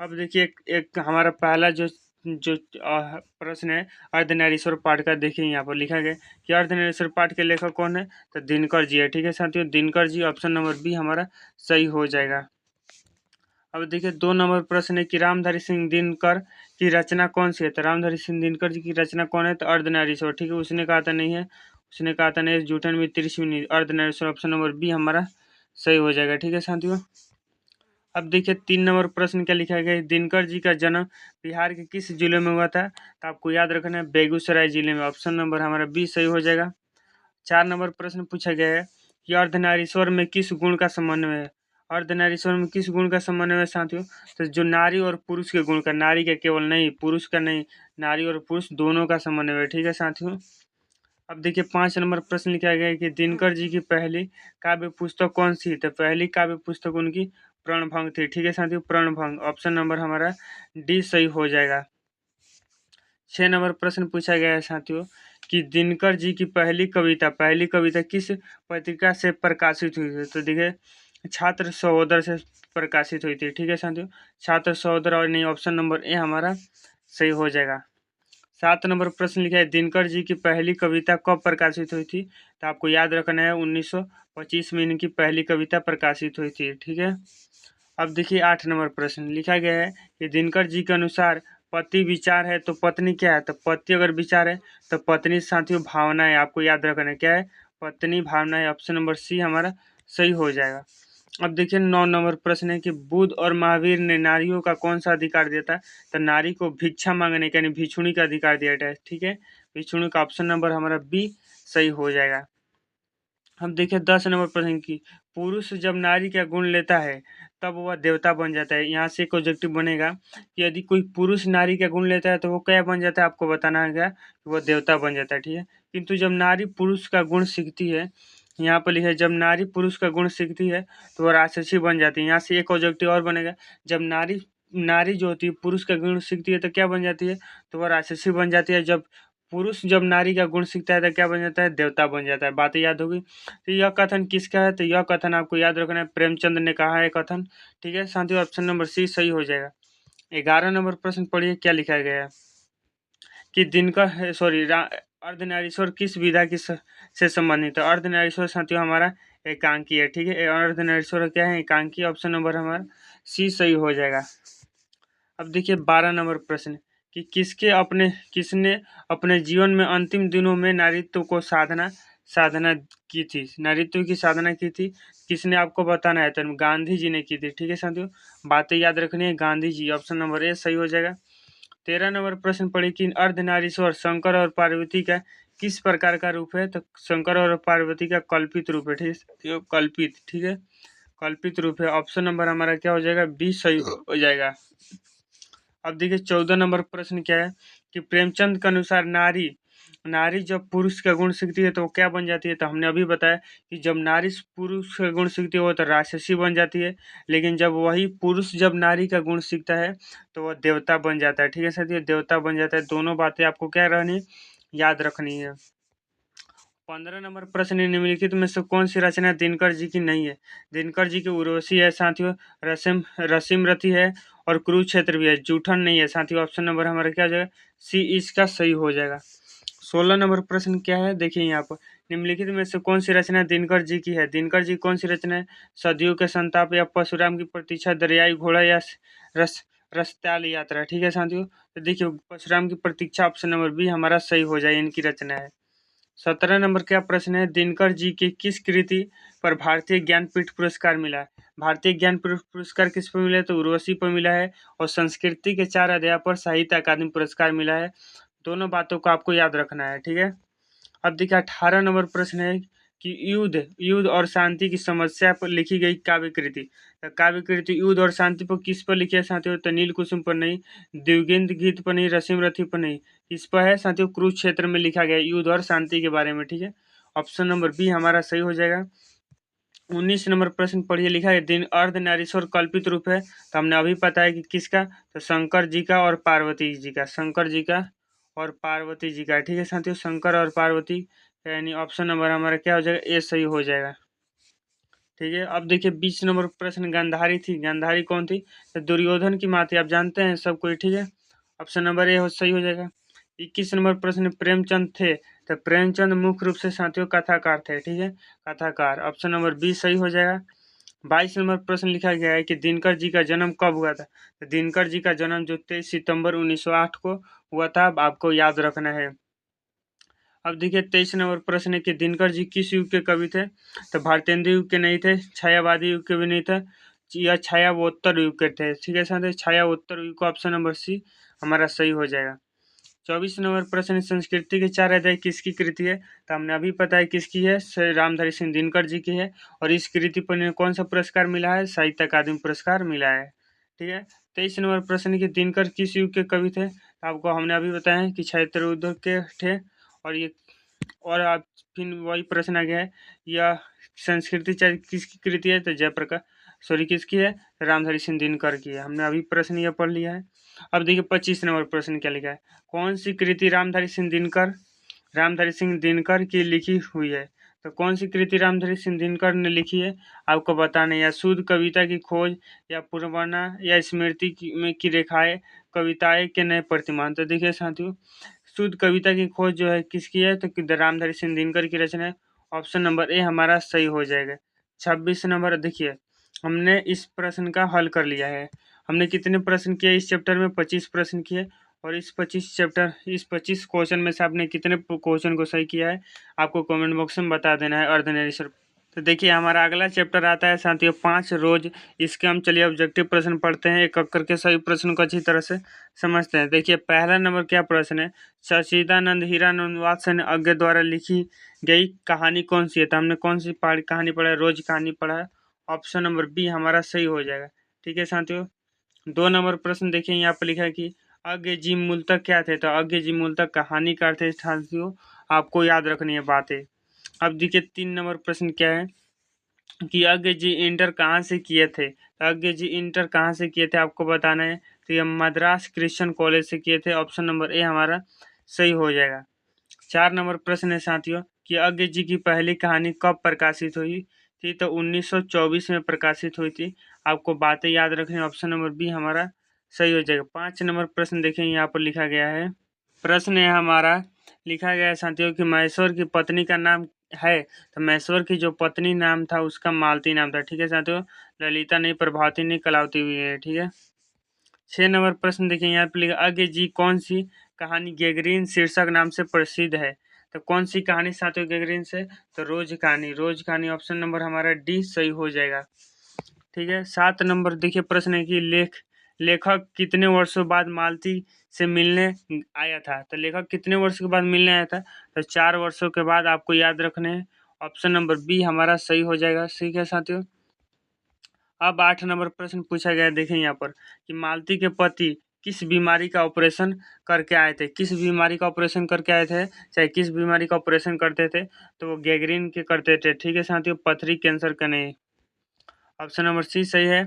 अब देखिए एक हमारा पहला जो जो प्रश्न है अर्धनारीश्वर पाठ का। देखिए यहाँ पर लिखा गया कि अर्धनारीश्वर पाठ के लेखक कौन है? तो दिनकर जी है। ठीक है साथियों, Dinkar ji. Option number B हमारा सही हो जाएगा। अब देखिए 2 नंबर प्रश्न है कि रामधारी सिंह दिनकर की रचना कौन सी है? तो रामधारी सिंह दिनकर जी की रचना कौन है? तो अर्धनारीश्वर। ठीक है, उसने कहा था नहीं है, उसने कहा था नहीं जूठन में त्रिशूनी। अर्धनारीश्वर ऑप्शन नंबर बी हमारा सही हो जाएगा। ठीक है साथियों। अब देखिए 3 नंबर प्रश्न क्या लिखा गया है? दिनकर जी का जन्म बिहार के किस जिले में हुआ था? तो आपको याद रखना है बेगूसराय जिले में। ऑप्शन नंबर हमारा बी सही हो जाएगा। 4 नंबर प्रश्न पूछा गया है कि अर्धनारीश्वर में किस गुण का समन्वय है? अर्धनारीश्वर में किस गुण का समन्वय है साथियों? तो जो नारी और पुरुष के गुण का, नारी का केवल नहीं, पुरुष का नहीं, नारी और पुरुष दोनों का समन्वय है। ठीक है साथियों। अब देखिए 5 नंबर प्रश्न लिखा गया है कि दिनकर जी की पहली काव्य पुस्तक कौन सी? तो पहली काव्य पुस्तक उनकी प्रणभंग थी। ठीक है साथियों, प्रणभंग। ऑप्शन नंबर हमारा डी सही हो जाएगा। 6 नंबर प्रश्न पूछा गया है साथियों कि दिनकर जी की पहली कविता किस पत्रिका से प्रकाशित हुई थी? तो देखिए छात्र सहोदर से प्रकाशित हुई थी। ठीक है साथियों, छात्र सहोदर और नहीं, ऑप्शन नंबर ए हमारा सही हो जाएगा। 7 नंबर प्रश्न लिखा है दिनकर जी की पहली कविता कब प्रकाशित हुई थी? तो आपको याद रखना है 1925 में इनकी पहली कविता प्रकाशित हुई थी। ठीक है। अब देखिए 8 नंबर प्रश्न लिखा गया है कि दिनकर जी के अनुसार पति विचार है तो पत्नी क्या है? तो पति अगर विचार है तो पत्नी साथियों भावना है। आपको याद रखना है क्या है? पत्नी भावना है। ऑप्शन नंबर सी हमारा सही हो जाएगा। अब देखिए 9 नंबर प्रश्न है कि बुद्ध और महावीर ने नारियों का कौन सा अधिकार दिया था? तो नारी को भिक्षा मांगने का यानी भिक्षुणी का अधिकार दिया था। ठीक है, भिक्षुणी का। ऑप्शन नंबर हमारा बी सही हो जाएगा। हम देखिए 10 नंबर प्रश्न की पुरुष जब नारी का गुण लेता है तब वह देवता बन जाता है। यहाँ से एक ऑब्जेक्टिव बनेगा कि यदि कोई पुरुष नारी का गुण लेता है तो वो क्या बन जाता है? आपको बताना है कि वो देवता बन जाता है। ठीक है, किंतु जब नारी पुरुष का गुण सीखती है, यहाँ पर लिखा है जब नारी पुरुष का गुण सीखती है तो वह राक्षसी बन जाती है। यहाँ से एक ऑब्जेक्टिव और बनेगा, जब नारी नारी जो होती है पुरुष का गुण सीखती है तो क्या बन जाती है? तो वह राक्षसी बन जाती है। जब नारी का गुण सीखता है तो क्या बन जाता है? देवता बन जाता है। बातें याद होगी। तो यह कथन किसका है? तो यह कथन आपको याद रखना है प्रेमचंद ने कहा है कथन। ठीक है साथियों, ऑप्शन नंबर सी सही हो जाएगा। 11 नंबर प्रश्न पढ़िए क्या लिखा गया है कि दिनकर अर्धनारीश्वर किस विधा से संबंधित है? अर्धनारीश्वर साथियों हमारा एकांकी है। ठीक है, अर्धनारीश्वर क्या है? एकांकी। ऑप्शन नंबर हमारा सी सही हो जाएगा। अब देखिए 12 नंबर प्रश्न कि किसने अपने जीवन में अंतिम दिनों में नारीत्व को साधना की थी? नारीत्व की साधना की थी किसने? आपको बताना है। तो गांधी जी ने की थी। ठीक है साथियों, बातें याद रखनी है, गांधी जी। ऑप्शन नंबर ए सही हो जाएगा। 13 नंबर प्रश्न पढ़े कि अर्धनारीश्वर शंकर और पार्वती का किस प्रकार का रूप है? तो शंकर और पार्वती का कल्पित रूप है। ठीक है, कल्पित। ठीक है, कल्पित रूप है। ऑप्शन नंबर हमारा क्या हो जाएगा? बी सही हो जाएगा। अब देखिए 14 नंबर प्रश्न क्या है कि प्रेमचंद के अनुसार नारी नारी जब पुरुष का गुण सीखती है तो वो क्या बन जाती है? तो हमने अभी बताया कि जब नारी पुरुष का गुण सीखती है वो तो राक्षसी बन जाती है, लेकिन जब वही पुरुष जब नारी का गुण सीखता है तो वह देवता बन जाता है। ठीक है साथियों, देवता बन जाता है। दोनों बातें आपको क्या रहनी, याद रखनी है। 15 नंबर प्रश्न निम्नलिखित में से कौन सी रचना दिनकर जी की नहीं है? दिनकर जी की उर्वशी है साथियों, रसिम रथी है और कुरुक्षेत्र भी है, जूठन नहीं है साथियों। ऑप्शन नंबर हमारा क्या हो जाएगा, सी इसका सही हो जाएगा। 16 नंबर प्रश्न क्या है, देखिए यहाँ पर, निम्नलिखित में से कौन सी रचना दिनकर जी की है। दिनकर जी कौन सी रचना है, सदियों के संताप या परशुराम की प्रतीक्षा, दरियाई घोड़ा या रस रसत्याल यात्रा। ठीक है साथियों, तो देखिए परशुराम की प्रतीक्षा ऑप्शन नंबर बी हमारा सही हो जाए, इनकी रचना है। 17 नंबर क्या प्रश्न है, दिनकर जी की किस कृति पर भारतीय ज्ञानपीठ पुरस्कार मिला है। भारतीय ज्ञानपीठ पुरस्कार किस पर मिला है, तो उर्वशी पर मिला है, और संस्कृति के 4 अध्याय पर साहित्य अकादमी पुरस्कार मिला है। दोनों बातों को आपको याद रखना है, ठीक है। अब देखिए 18 नंबर प्रश्न है कि युद्ध युद्ध और शांति की समस्या पर लिखी गई काव्य कृति। तो काव्य कृति युद्ध और शांति पर किस पर लिखी है साथियों, तो नील कुसुम पर नहीं, द्विगेंद्र गीत पर नहीं, रसीम रथी पर नहीं, इस पर है साथियों, कुरुक्षेत्र में लिखा गया युद्ध और शांति के बारे में। ठीक है, ऑप्शन नंबर बी हमारा सही हो जाएगा। 19 नंबर प्रश्न पढ़िए, लिखा है दिन अर्धनारीश्वर कल्पित रूप है। तो हमने अभी पता है कि किसका, तो शंकर जी का और पार्वती जी का, शंकर जी का और पार्वती जी का। ठीक है साथियों, शंकर और पार्वती, यानी ऑप्शन नंबर हमारा क्या हो जाएगा, ए सही हो जाएगा। ठीक है, अब देखिए 20 नंबर प्रश्न, गांधारी थी, गांधारी कौन थी, तो दुर्योधन की माँ थी, आप जानते हैं सब कोई। ठीक है, ऑप्शन नंबर ए सही हो जाएगा। 21 नंबर प्रश्न, प्रेमचंद थे, तो प्रेमचंद मुख्य रूप से साथियों कथाकार थे। ठीक है, कथाकार, ऑप्शन नंबर बी सही हो जाएगा। 22 नंबर प्रश्न लिखा गया है कि दिनकर जी का जन्म कब हुआ था। तो दिनकर जी का जन्म जो 23 सितंबर 1908 को हुआ था, आपको याद रखना है। अब देखिए 23 नंबर प्रश्न है कि दिनकर जी किस युग के कवि थे। तो भारतेंदु युग के नहीं थे, छायावादी युग के भी नहीं थे, या छायावोत्तर युग के थे। ठीक है साथ, छायावोत्तर युग को ऑप्शन नंबर सी हमारा सही हो जाएगा। 24 नंबर प्रश्न, संस्कृति के 4 अध्याय किसकी कृति है। तो हमने अभी पता है किसकी है, रामधारी सिंह दिनकर जी की है, और इस कृति पर इन्हें कौन सा पुरस्कार मिला है, साहित्य अकादमी पुरस्कार मिला है। ठीक है, 23 नंबर प्रश्न कि दिनकर किस युग के कवि थे। तो आपको हमने अभी बताया है कि छात्र के थे, और ये, और आप फिर वही प्रश्न आ गया है, यह संस्कृति किसकी कृति है, तो जयप्रकाश, सॉरी किसकी है, रामधारी सिंह दिनकर की है। हमने अभी प्रश्न यह पढ़ लिया है। अब देखिए 25 नंबर प्रश्न क्या लिखा है, कौन सी कृति रामधारी सिंह दिनकर की लिखी हुई है। तो कौन सी कृति रामधारी सिंह दिनकर ने लिखी है, आपको बताना है। या शुद्ध कविता की खोज, या पुरवाना, या स्मृति की रेखाएं, कविताएं के नए प्रतिमान। तो देखिए साथियों, शुद्ध कविता की खोज जो है किसकी है, तो रामधारी सिंह दिनकर की रचना है। ऑप्शन नंबर ए हमारा सही हो जाएगा। 26 नंबर देखिए, हमने इस प्रश्न का हल कर लिया है। हमने कितने प्रश्न किए इस चैप्टर में, 25 प्रश्न किए, और इस 25 क्वेश्चन में से आपने कितने क्वेश्चन को सही किया है, आपको कमेंट बॉक्स में बता देना है अर्धनारीश्वर। तो देखिए हमारा अगला चैप्टर आता है साथियों 5 रोज। इसके हम चलिए ऑब्जेक्टिव प्रश्न पढ़ते हैं, एक एक करके सभी प्रश्न को अच्छी तरह से समझते हैं। देखिए पहला नंबर क्या प्रश्न है, सच्चिदानंद हीरानंद वात्स्य अज्ञ द्वारा लिखी गई कहानी कौन सी है। तो हमने कौन सी कहानी पढ़ा है, रोज कहानी पढ़ा है, ऑप्शन नंबर बी हमारा सही हो जाएगा। ठीक है साथियों, 2 नंबर प्रश्न देखिए यहाँ पर लिखा है कि अज्ञ जी मूलतः क्या थे। तो अज्ञ जी मूलतः कहानीकार थे साथियों, आपको याद रखनी है बातें। अब देखिए 3 नंबर प्रश्न क्या है कि अज्ञ जी इंटर कहाँ से किए थे। तो अज्ञ जी इंटर कहाँ से किए थे आपको बताना है। तो ये मद्रास क्रिश्चियन कॉलेज से किए थे, ऑप्शन नंबर ए हमारा सही हो जाएगा। 4 नंबर प्रश्न है साथियों कि अज्ञ जी की पहली कहानी कब प्रकाशित हुई थी। तो 1924 में प्रकाशित हुई थी, आपको बातें याद रखनी, ऑप्शन नंबर बी हमारा सही हो जाएगा। 5 नंबर प्रश्न देखें यहाँ पर लिखा गया है, प्रश्न है हमारा, लिखा गया है साथियों कि महेश्वर की पत्नी का नाम है। तो महेश्वर की जो पत्नी नाम था उसका मालती नाम था। ठीक है साथियों, ललिता नहीं, प्रभावती नहीं, कलावती हुई है। ठीक है, 6 नंबर प्रश्न देखिए यहाँ पे लिखा अज्ञ जी कौन सी कहानी गैगरीन शीर्षक नाम से प्रसिद्ध है। तो कौन सी कहानी साथियों गैगरीन से, तो रोज कहानी ऑप्शन नंबर हमारा डी सही हो जाएगा। ठीक है, 7 नंबर देखिए प्रश्न है कि लेखक कितने वर्षों बाद मालती से मिलने आया था। तो लेखक कितने वर्ष के बाद मिलने आया था, तो 4 वर्षों के बाद, आपको याद रखने हैं, ऑप्शन नंबर बी हमारा सही हो जाएगा। ठीक है साथियों, अब 8 नंबर प्रश्न पूछा गया, देखें यहाँ पर कि मालती के पति किस बीमारी का ऑपरेशन करके आए थे। किस बीमारी का ऑपरेशन करके आए थे, चाहे किस बीमारी का ऑपरेशन करते थे, तो वो गैगरीन के करते थे। ठीक है साथियों, पथरी कैंसर का नहीं, ऑप्शन नंबर सी सही है।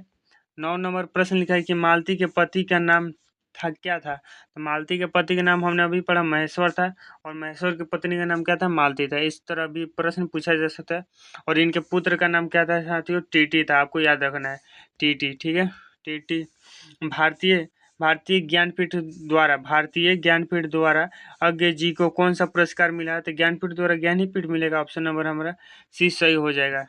9 नंबर प्रश्न लिखा है कि मालती के पति का नाम था क्या था। तो मालती के पति का नाम हमने अभी पढ़ा महेश्वर था, और महेश्वर की पत्नी का नाम क्या था, मालती था। इस तरह भी प्रश्न पूछा जा सकता है। और इनके पुत्र का नाम क्या था साथियों, टीटी था, आपको याद रखना है, टीटी। ठीक है, टीटी भारतीय भारतीय ज्ञानपीठ द्वारा अज्ञे जी को कौन सा पुरस्कार मिला है? तो ज्ञानपीठ द्वारा ज्ञानीपीठ मिलेगा। ऑप्शन नंबर हमारा सी सही हो जाएगा।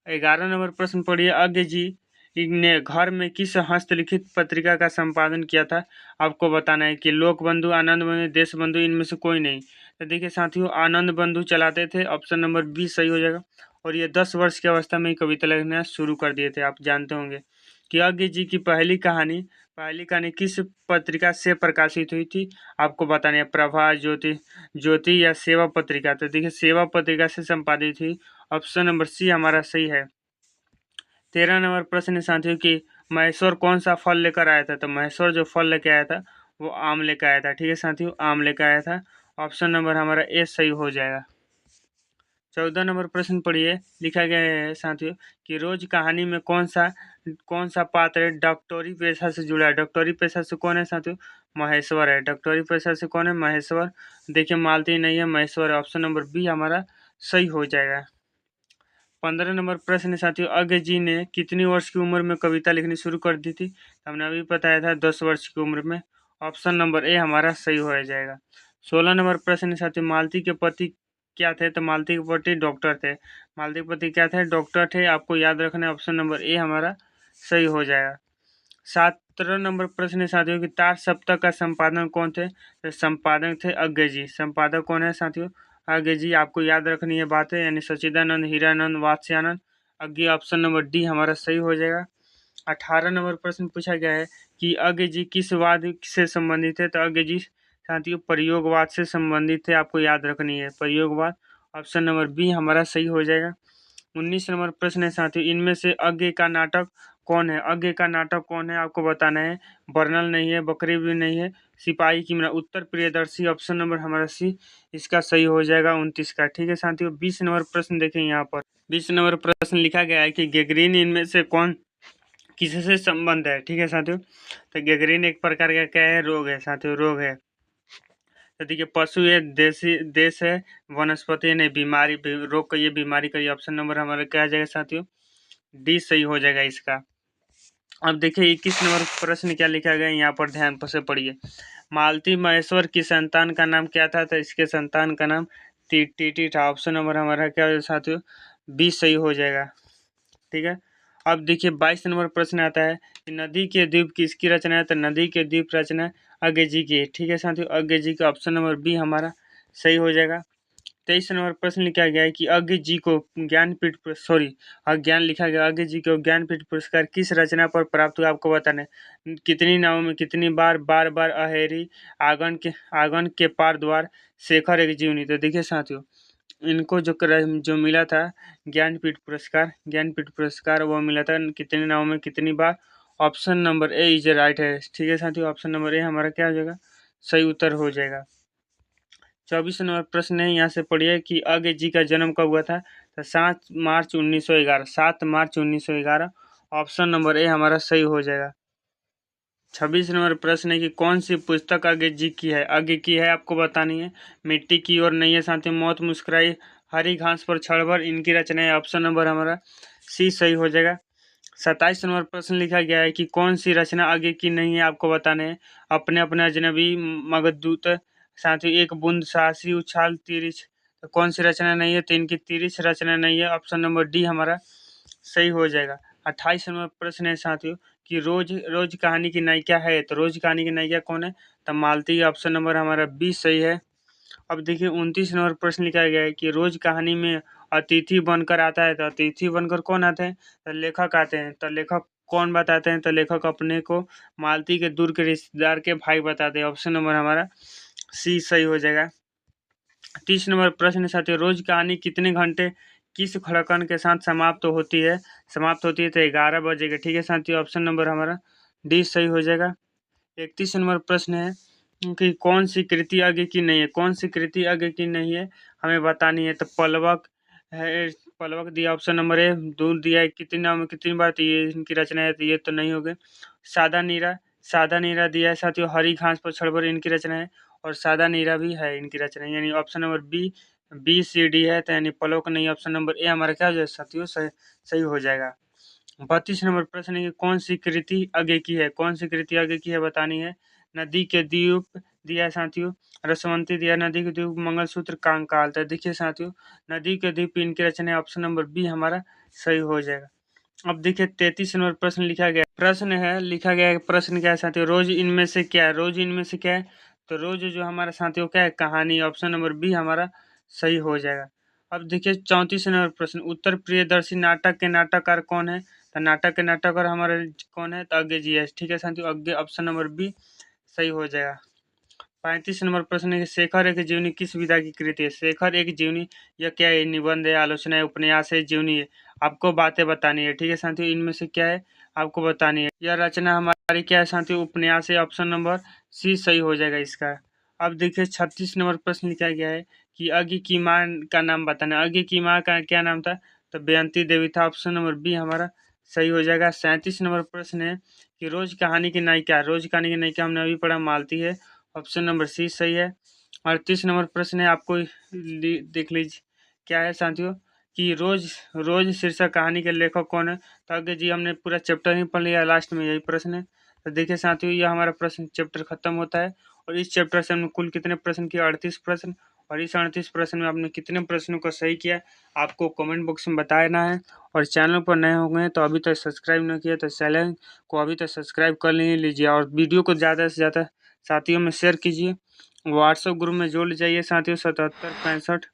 11 नंबर प्रश्न पढ़िए, अज्ञे जी ने घर में किस हस्तलिखित पत्रिका का संपादन किया था? आपको बताना है कि लोकबंधु, आनंद बंधु, देश बंधु, इनमें से कोई नहीं। तो देखिए साथियों, आनंद बंधु चलाते थे। ऑप्शन नंबर बी सही हो जाएगा। और ये 10 वर्ष की अवस्था में ही कविता लिखना शुरू कर दिए थे। आप जानते होंगे कि अज्ञे जी की पहली कहानी किस पत्रिका से प्रकाशित हुई थी? आपको बताना है, प्रभा, ज्योति या सेवा पत्रिका। तो देखिए सेवा पत्रिका से संपादित हुई। ऑप्शन नंबर सी हमारा सही है। 13 नंबर प्रश्न है साथियों कि महेश्वर कौन सा फल लेकर आया था? तो महेश्वर जो फल लेकर आया था वो आम लेकर आया था। ठीक है साथियों, आम लेकर आया था। ऑप्शन नंबर हमारा ए सही हो जाएगा। 14 नंबर प्रश्न पढ़िए, लिखा गया है साथियों कि रोज कहानी में कौन सा पात्र डॉक्टरी पेशा से जुड़ा है? डॉक्टरी पेशा से कौन है साथियों? महेश्वर है। डॉक्टरी पेशा से कौन है? महेश्वर। देखिए मालती नहीं है, महेश्वर है। ऑप्शन नंबर बी हमारा सही हो जाएगा। 15 नंबर प्रश्न है साथियों, अज्ञे जी ने कितनी वर्ष की उम्र में कविता लिखनी शुरू कर दी थी? हमने अभी बताया था 10 वर्ष की उम्र में। ऑप्शन नंबर ए हमारा सही हो जाएगा। 16 नंबर प्रश्न है साथियों, मालती के पति क्या थे? तो मालती के पति डॉक्टर थे। मालती के पति क्या थे? डॉक्टर थे। आपको याद रखना है, ऑप्शन नंबर ए हमारा सही हो जाएगा। 17 नंबर प्रश्न है साथियों कि तार सप्ताह का संपादन कौन थे? तो संपादक थे अज्ञे जी। संपादक कौन है साथियों? अज्ञे जी। आपको याद रखनी है बातें, यानी Sachchidananda, Hiranand, Vatsyayan. Agyeya. Option number D हमारा सही हो जाएगा। 18 नंबर प्रश्न पूछा गया है कि अज्ञे जी किस वाद से संबंधित है? तो अज्ञे जी साथियों प्रयोगवाद से संबंधित है। आपको याद रखनी है प्रयोगवाद। ऑप्शन नंबर बी हमारा सही हो जाएगा। 19 नंबर प्रश्न है साथियों, इनमें से अज्ञे का नाटक कौन है? अज्ञे का नाटक कौन है? आपको बताना है। बर्नल नहीं है, बकरी भी नहीं है, सिपाही की मीरा, उत्तर प्रियदर्शी। ऑप्शन नंबर हमारा सी इसका सही हो जाएगा 29 का। ठीक है साथियों, 20 नंबर प्रश्न देखें यहाँ पर। 20 नंबर प्रश्न लिखा गया है कि गैंग्रीन इनमें से कौन किससे संबंध है? ठीक है साथियों, तो गैंग्रीन एक प्रकार का क्या है? रोग है साथियों, रोग है। तो देखिए पशु है, देश है, वनस्पति नहीं, बीमारी, रोग का ये बीमारी का ये। ऑप्शन नंबर हमारा क्या आ जाएगा साथियों? डी सही हो जाएगा इसका। अब देखिए 21 नंबर प्रश्न क्या लिखा गया है यहाँ पर, ध्यान से पढ़िए। मालती महेश्वर की संतान का नाम क्या था? तो इसके संतान का नाम टीटी था। ऑप्शन नंबर हमारा क्या है साथियों? बी सही हो जाएगा। ठीक है, अब देखिए 22 नंबर प्रश्न आता है कि नदी के द्वीप किसकी रचना है? तो नदी के द्वीप रचना अज्ञे जी की। ठीक है साथियों, अज्ञे जी का। ऑप्शन नंबर बी हमारा सही हो जाएगा। 23 नंबर प्रश्न लिखा गया है कि अज्ञे जी को अज्ञे जी को ज्ञानपीठ पुरस्कार किस रचना पर प्राप्त हुआ? आपको बताना है। कितनी नावों में कितनी बार, बार बार, अहेरी, आंगन के पार द्वार, शेखर एक जीवनी। तो देखिए साथियों, इनको जो मिला था ज्ञानपीठ पुरस्कार वो मिला था कितने नावों में कितनी बार? Option number A is right है। ठीक है साथियों, ऑप्शन नंबर ए हमारा क्या हो जाएगा? सही उत्तर हो जाएगा। 24 नंबर प्रश्न है, यहाँ से पढ़िए कि अज्ञे जी का जन्म कब हुआ था? तो 7 मार्च 1911। 7 मार्च 1911। ऑप्शन नंबर ए हमारा सही हो जाएगा। 26 नंबर प्रश्न है कि कौन सी पुस्तक अज्ञे जी की है? अज्ञे की है, आपको बतानी है। मिट्टी की ओर नहीं है साथियों, मौत मुस्कुराई, हरी घास पर क्षण भर, इनकी रचना है। ऑप्शन नंबर हमारा सी सही हो जाएगा। 27 नंबर प्रश्न लिखा गया है कि कौन सी रचना अज्ञे की नहीं है? आपको बताने हैं। अपने अपने अजनबी, मगधूत, साथियों एक बूंद, साहसी उछाल, तिरिछ। तो कौन सी रचना नहीं है? तो इनकी तिरिछ रचना नहीं है। ऑप्शन नंबर डी हमारा सही हो जाएगा। 28 नंबर प्रश्न है साथियों कि रोज रोज कहानी की नायिका है? तो रोज कहानी की नायिका कौन है? तो मालती। ऑप्शन नंबर हमारा बी सही है। अब देखिए 29 नंबर प्रश्न लिखा गया है कि रोज कहानी में अतिथि बनकर आता है। तो अतिथि बनकर कौन आते हैं? तो लेखक आते हैं। तो लेखक कौन बताते हैं? तो लेखक अपने को मालती के दूर के रिश्तेदार के भाई बताते हैं। ऑप्शन नंबर हमारा सी सही हो जाएगा। 30 नंबर प्रश्न साथियों, रोज कहानी कितने घंटे किस खड़कन के साथ समाप्त होती है? तो 11 बजे के। ठीक है साथियों, ऑप्शन नंबर हमारा डी सही हो जाएगा। 31 नंबर प्रश्न है कि कौन सी कृति अज्ञे की नहीं है? कौन सी कृति अज्ञे की नहीं है हमें बतानी है। तो पलवक है, पलवक दिया। ऑप्शन नंबर ए। दूध दिया है, कितनी नाव में कितनी बार? तो ये इनकी रचना है, तो ये तो नहीं हो गए। सादा नीरा दिया है साथियों, हरी घास पर क्षण भर, इनकी रचना है। और सादा नीरा भी है इनकी रचना, यानी option number B C D है, तो यानी पलवक नहीं। ऑप्शन नंबर ए हमारा क्या हो जाएगा साथियों? सही हो जाएगा। 32 नंबर प्रश्न है कि कौन सी कृति आगे की है, कौन सी कृति आगे की है बतानी है। नदी के द्वीप दिया है साथियों, रसवंती दिया, नदी के द्वीप, मंगलसूत्र, कंकाल। तो देखिए साथियों, नदी के द्वीप इनकी रचना है, ऑप्शन नंबर बी हमारा सही हो जाएगा। अब देखिए 33 नंबर प्रश्न लिखा गया, प्रश्न है लिखा गया है, प्रश्न क्या है साथियों, रोज इनमें से क्या है, रोज इनमें से क्या है। तो रोज जो हमारा साथियों क्या है, कहानी, ऑप्शन नंबर बी हमारा सही हो जाएगा। अब देखिए 34 नंबर प्रश्न, उत्तर प्रियदर्शी नाटक के नाटककार कौन है। तो नाटक के नाटककार हमारे कौन है, तो अज्ञे जी है। ठीक है साथियों, अज्ञे ऑप्शन नंबर बी सही हो जाएगा। 35 नंबर प्रश्न है कि शेखर एक जीवनी किस विधा की कृति है। शेखर एक जीवनी यह क्या है, निबंध है, आलोचना है, उपन्यास है, जीवनी है। आपको बातें बतानी है। ठीक है साथियों, इनमें से क्या है आपको बतानी है। यह रचना हमारी क्या है साथियों, उपन्यास है, ऑप्शन नंबर सी सही हो जाएगा इसका। अब देखिए 36 नंबर प्रश्न लिखा गया है कि अज्ञे की माँ का नाम बताना। अज्ञे की माँ का क्या नाम था, तो बेअंती देवी था, ऑप्शन नंबर बी हमारा सही हो जाएगा। 37 नंबर प्रश्न है कि रोज कहानी की नायिका, रोज कहानी की नायिका हमने अभी पढ़ा मालती है, ऑप्शन नंबर सी सही है। 38 नंबर प्रश्न है, आपको देख लीजिए क्या है साथियों कि रोज रोज शीर्षक कहानी के लेखक कौन है। तो आगे जी हमने पूरा चैप्टर ही पढ़ लिया, लास्ट में यही प्रश्न है। तो देखिए साथियों, यह हमारा प्रश्न चैप्टर खत्म होता है। और इस चैप्टर से हमने कुल कितने प्रश्न किए, 38 प्रश्न। और इस 38 प्रश्न में आपने कितने प्रश्नों को सही किया आपको कमेंट बॉक्स में बताना है। और चैनल पर नए हो गए तो अभी तक सब्सक्राइब नहीं किया तो चैनल को अभी तक सब्सक्राइब कर लीजिए। और वीडियो को ज़्यादा से ज़्यादा साथियों में शेयर कीजिए। व्हाट्सएप ग्रुप में जोड़ जाइए साथियों, 77 65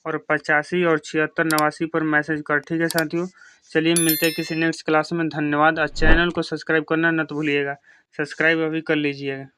और 85 और 76 89 पर मैसेज कर। ठीक है साथियों, चलिए मिलते हैं किसी नेक्स्ट क्लास में। धन्यवाद। और चैनल को सब्सक्राइब करना न तो भूलिएगा, सब्सक्राइब अभी कर लीजिएगा।